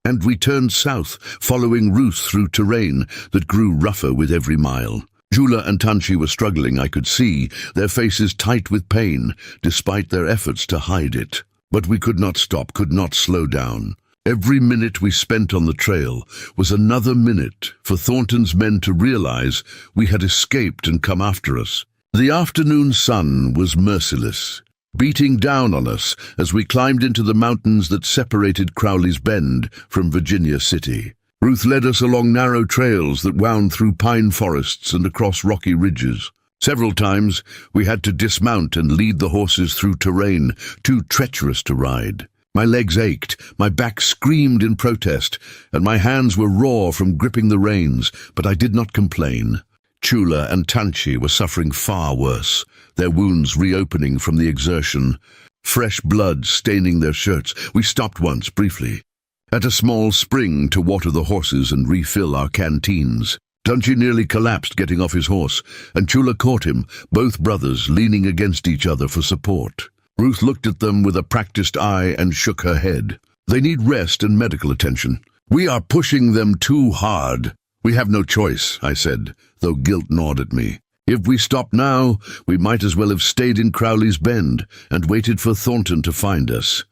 and we turned south, following Ruth through terrain that grew rougher with every mile. Chula and Tanchi were struggling, I could see, their faces tight with pain, despite their efforts to hide it. But we could not stop, could not slow down. Every minute we spent on the trail was another minute for Thornton's men to realize we had escaped and come after us. The afternoon sun was merciless, beating down on us as we climbed into the mountains that separated Crowley's Bend from Virginia City. Ruth led us along narrow trails that wound through pine forests and across rocky ridges. Several times we had to dismount and lead the horses through terrain too treacherous to ride. My legs ached, my back screamed in protest, and my hands were raw from gripping the reins, but I did not complain. Chula and Tanchi were suffering far worse, their wounds reopening from the exertion, fresh blood staining their shirts. We stopped once, briefly, at a small spring to water the horses and refill our canteens. Tanchi nearly collapsed getting off his horse, and Chula caught him, both brothers leaning against each other for support. Ruth looked at them with a practiced eye and shook her head. They need rest and medical attention. We are pushing them too hard. We have no choice, I said, though guilt gnawed at me. If we stop now, we might as well have stayed in Crowley's Bend and waited for Thornton to find us.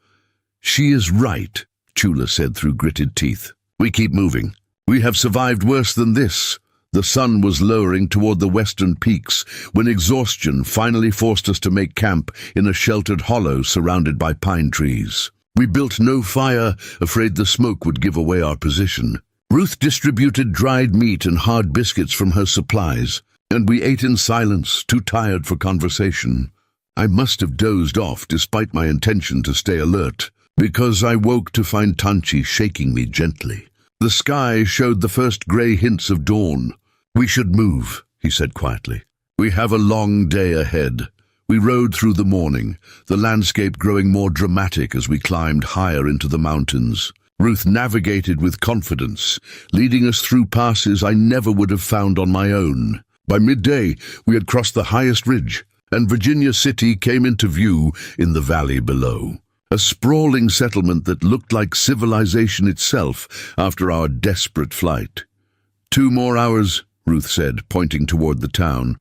She is right, Chula said through gritted teeth. We keep moving. We have survived worse than this. The sun was lowering toward the western peaks when exhaustion finally forced us to make camp in a sheltered hollow surrounded by pine trees. We built no fire, afraid the smoke would give away our position. Ruth distributed dried meat and hard biscuits from her supplies, and we ate in silence, too tired for conversation. I must have dozed off despite my intention to stay alert, because I woke to find Tanchi shaking me gently. The sky showed the first grey hints of dawn. We should move, he said quietly. We have a long day ahead. We rode through the morning, the landscape growing more dramatic as we climbed higher into the mountains. Ruth navigated with confidence, leading us through passes I never would have found on my own. By midday, we had crossed the highest ridge, and Virginia City came into view in the valley below. A sprawling settlement that looked like civilization itself after our desperate flight. 2 more hours, Ruth said, pointing toward the town.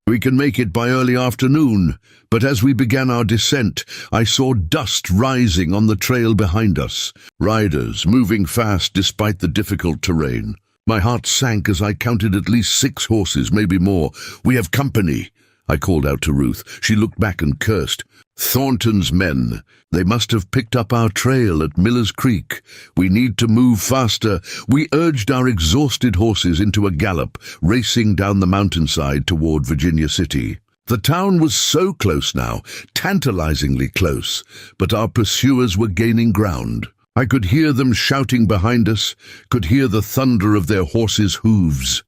We can make it by early afternoon, but as we began our descent, I saw dust rising on the trail behind us, riders moving fast despite the difficult terrain. My heart sank as I counted at least 6 horses, maybe more. We have company, I called out to Ruth. She looked back and cursed. Thornton's men. They must have picked up our trail at Miller's Creek. We need to move faster. We urged our exhausted horses into a gallop, racing down the mountainside toward Virginia City. The town was so close now, tantalizingly close, but our pursuers were gaining ground. I could hear them shouting behind us, could hear the thunder of their horses' hooves.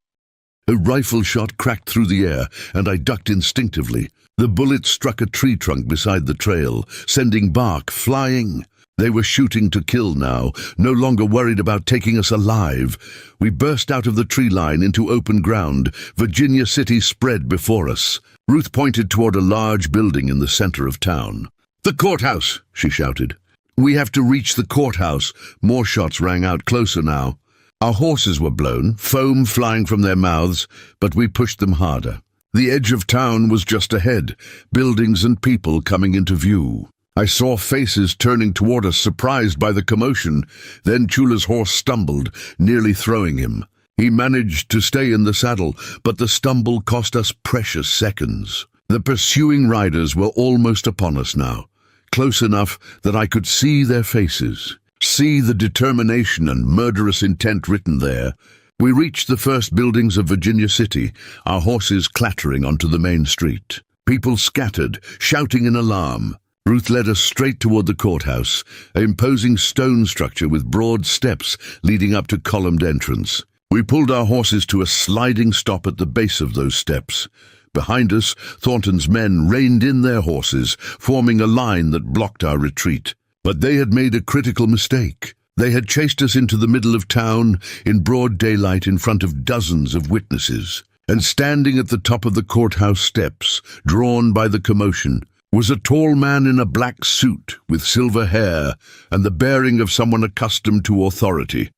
A rifle shot cracked through the air, and I ducked instinctively. The bullet struck a tree trunk beside the trail, sending bark flying. They were shooting to kill now, no longer worried about taking us alive. We burst out of the tree line into open ground. Virginia City spread before us. Ruth pointed toward a large building in the center of town. "The courthouse!" she shouted. "We have to reach the courthouse." More shots rang out closer now. Our horses were blown, foam flying from their mouths, but we pushed them harder. The edge of town was just ahead, buildings and people coming into view. I saw faces turning toward us, surprised by the commotion. Then Chula's horse stumbled, nearly throwing him. He managed to stay in the saddle, but the stumble cost us precious seconds. The pursuing riders were almost upon us now, close enough that I could see their faces, see the determination and murderous intent written there. We reached the first buildings of Virginia City, our horses clattering onto the main street. People scattered, shouting in alarm. Ruth led us straight toward the courthouse, an imposing stone structure with broad steps leading up to columned entrance. We pulled our horses to a sliding stop at the base of those steps. Behind us, Thornton's men reined in their horses, forming a line that blocked our retreat. But they had made a critical mistake. They had chased us into the middle of town in broad daylight in front of dozens of witnesses. And standing at the top of the courthouse steps, drawn by the commotion, was a tall man in a black suit with silver hair and the bearing of someone accustomed to authority.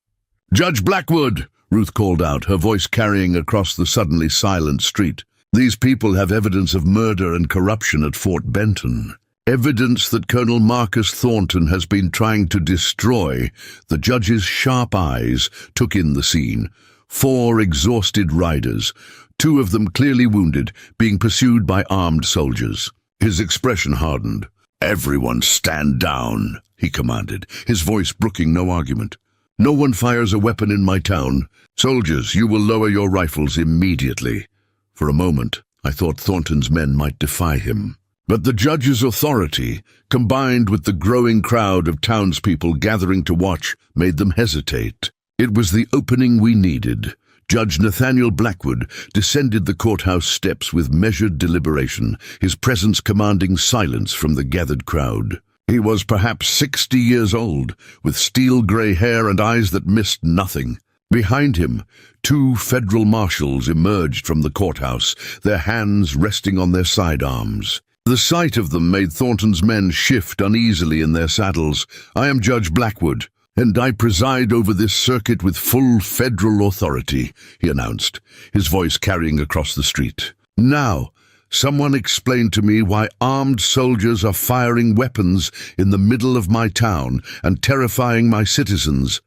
"Judge Blackwood!" Ruth called out, her voice carrying across the suddenly silent street. "These people have evidence of murder and corruption at Fort Benton. Evidence that Colonel Marcus Thornton has been trying to destroy." The judge's sharp eyes took in the scene. 4 exhausted riders, 2 of them clearly wounded, being pursued by armed soldiers. His expression hardened. "Everyone stand down," he commanded, his voice brooking no argument. "No one fires a weapon in my town. Soldiers, you will lower your rifles immediately." For a moment, I thought Thornton's men might defy him. But the judge's authority, combined with the growing crowd of townspeople gathering to watch, made them hesitate. It was the opening we needed. Judge Nathaniel Blackwood descended the courthouse steps with measured deliberation, his presence commanding silence from the gathered crowd. He was perhaps 60 years old, with steel-gray hair and eyes that missed nothing. Behind him, 2 federal marshals emerged from the courthouse, their hands resting on their sidearms. The sight of them made Thornton's men shift uneasily in their saddles. "I am Judge Blackwood, and I preside over this circuit with full federal authority," he announced, his voice carrying across the street. "Now, someone explain to me why armed soldiers are firing weapons in the middle of my town and terrifying my citizens."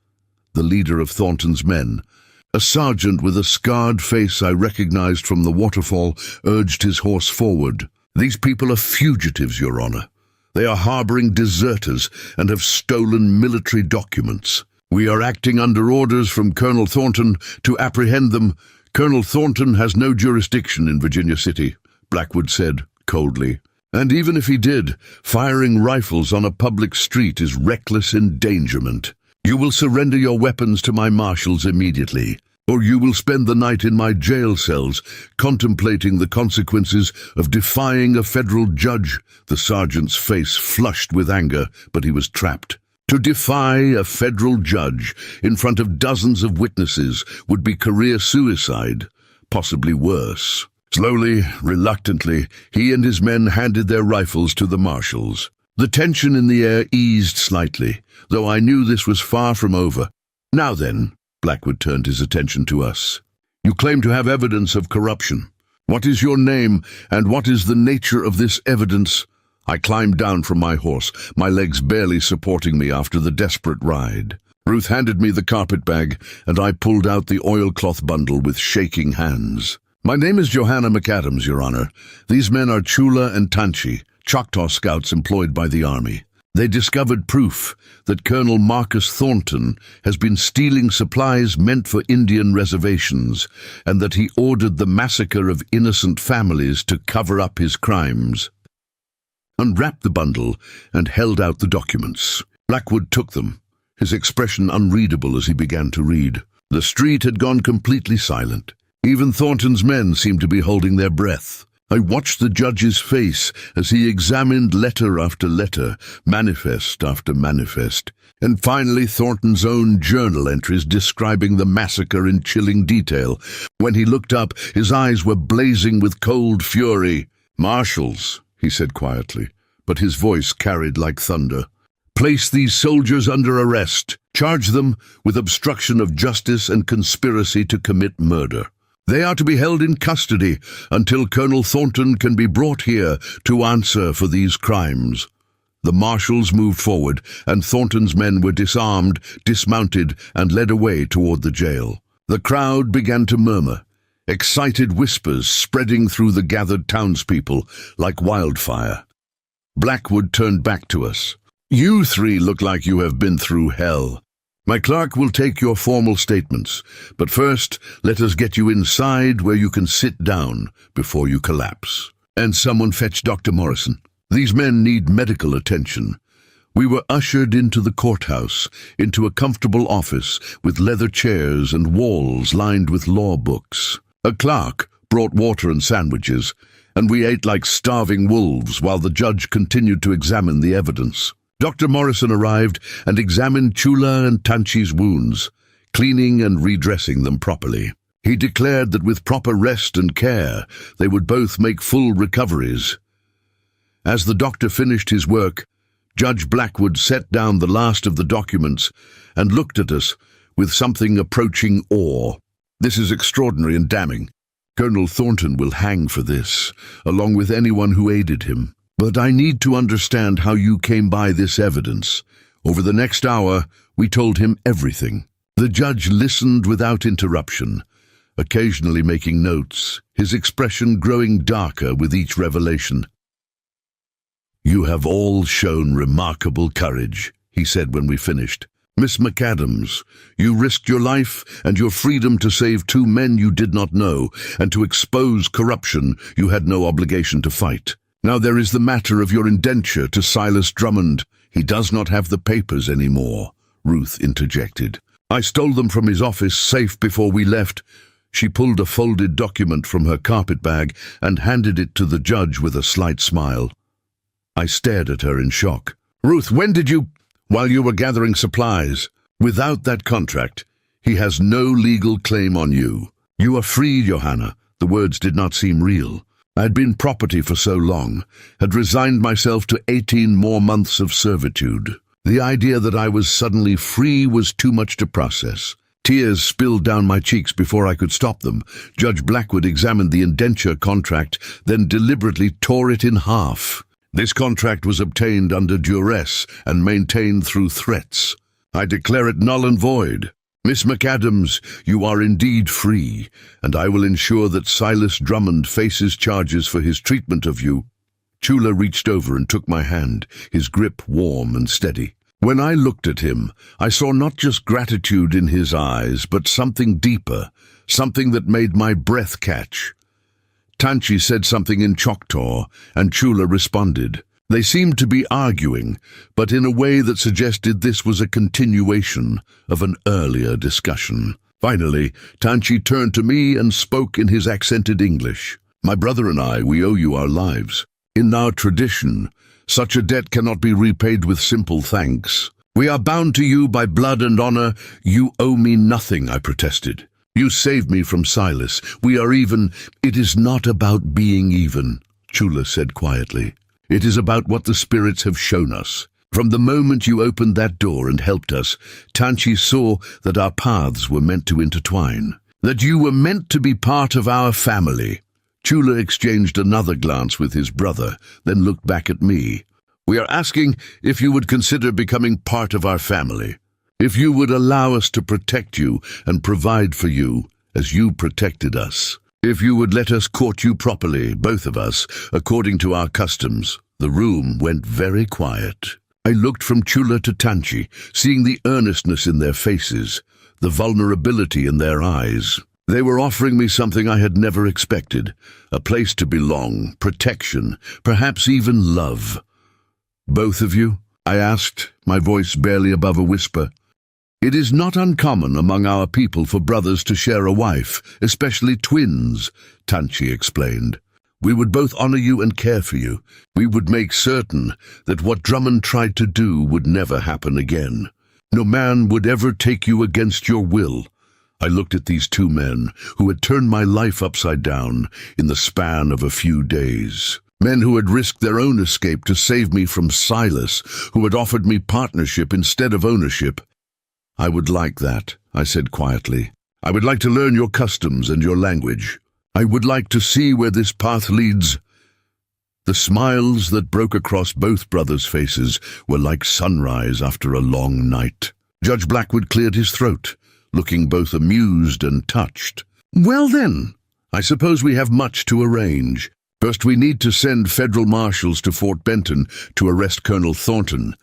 The leader of Thornton's men, a sergeant with a scarred face I recognized from the waterfall, urged his horse forward. "These people are fugitives, Your Honor. They are harboring deserters and have stolen military documents. We are acting under orders from Colonel Thornton to apprehend them. Colonel Thornton has no jurisdiction in Virginia City," Blackwood said coldly. "And even if he did, firing rifles on a public street is reckless endangerment. You will surrender your weapons to my marshals immediately, or you will spend the night in my jail cells, contemplating the consequences of defying a federal judge." The sergeant's face flushed with anger, but he was trapped. To defy a federal judge in front of dozens of witnesses would be career suicide, possibly worse. Slowly, reluctantly, he and his men handed their rifles to the marshals. The tension in the air eased slightly, though I knew this was far from over. "Now then," Blackwood turned his attention to us. "You claim to have evidence of corruption. What is your name, and what is the nature of this evidence?" I climbed down from my horse, my legs barely supporting me after the desperate ride. Ruth handed me the carpet bag, and I pulled out the oilcloth bundle with shaking hands. "My name is Johanna McAdams, Your Honor. These men are Chula and Tanchi, Choctaw scouts employed by the Army. They discovered proof that Colonel Marcus Thornton has been stealing supplies meant for Indian reservations, and that he ordered the massacre of innocent families to cover up his crimes." Unwrapped the bundle and held out the documents. Blackwood took them, his expression unreadable as he began to read. The street had gone completely silent. Even Thornton's men seemed to be holding their breath. I watched the judge's face as he examined letter after letter, manifest after manifest, and finally Thornton's own journal entries describing the massacre in chilling detail. When he looked up, his eyes were blazing with cold fury. "Marshals," he said quietly, but his voice carried like thunder. "Place these soldiers under arrest. Charge them with obstruction of justice and conspiracy to commit murder. They are to be held in custody until Colonel Thornton can be brought here to answer for these crimes." The marshals moved forward, and Thornton's men were disarmed, dismounted, and led away toward the jail. The crowd began to murmur, excited whispers spreading through the gathered townspeople like wildfire. Blackwood turned back to us. "You 3 look like you have been through hell. My clerk will take your formal statements, but first let us get you inside where you can sit down before you collapse." And someone fetch Dr. Morrison. "These men need medical attention." We were ushered into the courthouse, into a comfortable office with leather chairs and walls lined with law books. A clerk brought water and sandwiches, and we ate like starving wolves while the judge continued to examine the evidence. Dr. Morrison arrived and examined Chula and Tanchi's wounds, cleaning and redressing them properly. He declared that with proper rest and care, they would both make full recoveries. As the doctor finished his work, Judge Blackwood set down the last of the documents and looked at us with something approaching awe. "This is extraordinary and damning. Colonel Thornton will hang for this, along with anyone who aided him. But I need to understand how you came by this evidence." Over the next hour, we told him everything. The judge listened without interruption, occasionally making notes, his expression growing darker with each revelation. "You have all shown remarkable courage," he said when we finished. "Miss McAdams, you risked your life and your freedom to save two men you did not know, and to expose corruption you had no obligation to fight. Now there is the matter of your indenture to Silas Drummond. He does not have the papers anymore," Ruth interjected. "I stole them from his office safe before we left." She pulled a folded document from her carpet bag and handed it to the judge with a slight smile. I stared at her in shock. "Ruth, when did you—" "While you were gathering supplies. Without that contract, he has no legal claim on you. You are free, Johanna." The words did not seem real. I had been property for so long, had resigned myself to 18 more months of servitude. The idea that I was suddenly free was too much to process. Tears spilled down my cheeks before I could stop them. Judge Blackwood examined the indenture contract, then deliberately tore it in half. "This contract was obtained under duress and maintained through threats. I declare it null and void. Miss McAdams, you are indeed free, and I will ensure that Silas Drummond faces charges for his treatment of you." Chula reached over and took my hand, his grip warm and steady. When I looked at him, I saw not just gratitude in his eyes, but something deeper, something that made my breath catch. Tanchi said something in Choctaw, and Chula responded. They seemed to be arguing, but in a way that suggested this was a continuation of an earlier discussion. Finally, Tanchi turned to me and spoke in his accented English. "My brother and I, we owe you our lives. In our tradition, such a debt cannot be repaid with simple thanks. We are bound to you by blood and honor." "You owe me nothing," I protested. "You saved me from Silas. We are even." "It is not about being even," Chula said quietly. "It is about what the spirits have shown us. From the moment you opened that door and helped us, Tanchi saw that our paths were meant to intertwine, that you were meant to be part of our family." Chula exchanged another glance with his brother, then looked back at me. "We are asking if you would consider becoming part of our family. If you would allow us to protect you and provide for you as you protected us. If you would let us court you properly, both of us, according to our customs." The room went very quiet. I looked from Chula to Tanchi, seeing the earnestness in their faces, the vulnerability in their eyes. They were offering me something I had never expected, a place to belong, protection, perhaps even love. "Both of you?" I asked, my voice barely above a whisper. "It is not uncommon among our people for brothers to share a wife, especially twins," Tanchi explained. "We would both honor you and care for you. We would make certain that what Drummond tried to do would never happen again. No man would ever take you against your will." I looked at these two men who had turned my life upside down in the span of a few days. Men who had risked their own escape to save me from Silas, who had offered me partnership instead of ownership. "I would like that," I said quietly. "I would like to learn your customs and your language. I would like to see where this path leads." The smiles that broke across both brothers' faces were like sunrise after a long night. Judge Blackwood cleared his throat, looking both amused and touched. "Well then, I suppose we have much to arrange. First, we need to send federal marshals to Fort Benton to arrest Colonel Thornton."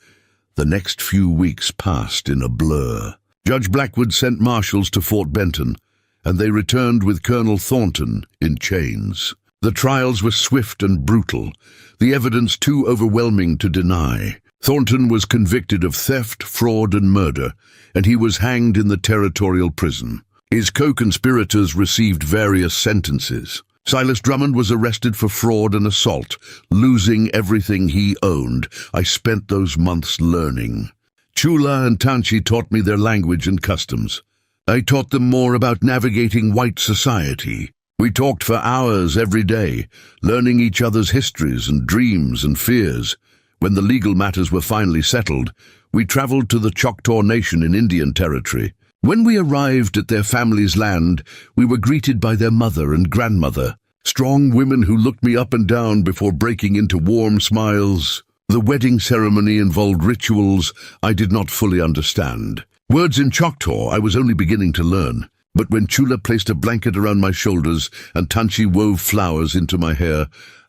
The next few weeks passed in a blur. Judge Blackwood sent marshals to Fort Benton, and they returned with Colonel Thornton in chains. The trials were swift and brutal, the evidence too overwhelming to deny. Thornton was convicted of theft, fraud, and murder, and he was hanged in the territorial prison. His co-conspirators received various sentences. Silas Drummond was arrested for fraud and assault, losing everything he owned. I spent those months learning. Chula and Tanchi taught me their language and customs. I taught them more about navigating white society. We talked for hours every day, learning each other's histories and dreams and fears. When the legal matters were finally settled, we traveled to the Choctaw Nation in Indian Territory. When we arrived at their family's land, we were greeted by their mother and grandmother, strong women who looked me up and down before breaking into warm smiles. The wedding ceremony involved rituals I did not fully understand. Words in Choctaw I was only beginning to learn, but when Chula placed a blanket around my shoulders and Tanchi wove flowers into my hair,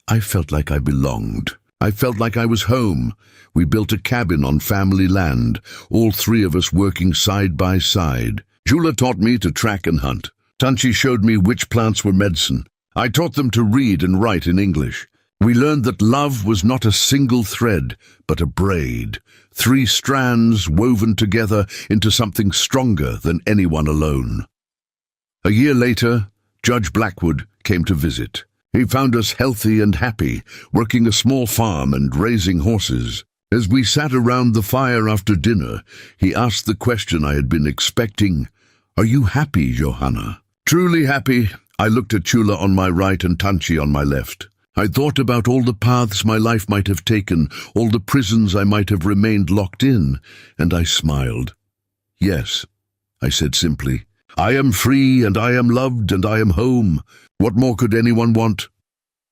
I felt like I belonged. I felt like I was home. We built a cabin on family land, all three of us working side by side. Chula taught me to track and hunt. Tanchi showed me which plants were medicine. I taught them to read and write in English. We learned that love was not a single thread, but a braid, 3 strands woven together into something stronger than anyone alone. A year later, Judge Blackwood came to visit. He found us healthy and happy, working a small farm and raising horses. As we sat around the fire after dinner, he asked the question I had been expecting. "Are you happy, Johanna?" "Truly happy." I looked at Chula on my right and Tanchi on my left. I thought about all the paths my life might have taken, all the prisons I might have remained locked in, and I smiled. "Yes," I said simply. "I am free, and I am loved, and I am home. What more could anyone want?"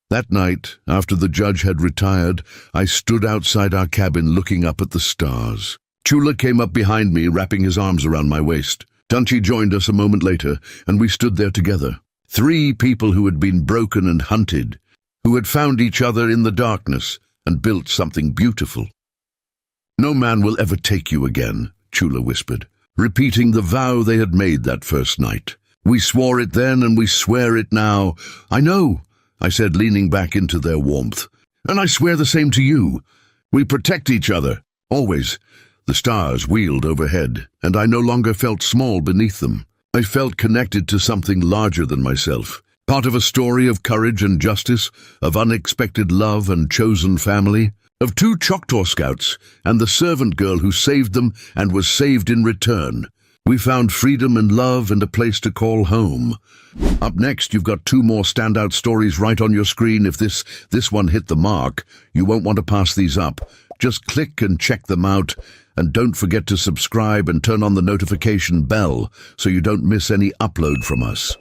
That night, after the judge had retired, I stood outside our cabin looking up at the stars. Chula came up behind me, wrapping his arms around my waist. Tanchi joined us a moment later, and we stood there together. 3 people who had been broken and hunted, who had found each other in the darkness and built something beautiful. "No man will ever take you again," Chula whispered, repeating the vow they had made that first night. "We swore it then and we swear it now." "I know," I said, leaning back into their warmth. "And I swear the same to you. We protect each other, always." The stars wheeled overhead, and I no longer felt small beneath them. I felt connected to something larger than myself, part of a story of courage and justice, of unexpected love and chosen family, of 2 Choctaw scouts and the servant girl who saved them and was saved in return. We found freedom and love and a place to call home. Up next, you've got 2 more standout stories right on your screen. If this one hit the mark, you won't want to pass these up. Just click and check them out, and don't forget to subscribe and turn on the notification bell so you don't miss any upload from us.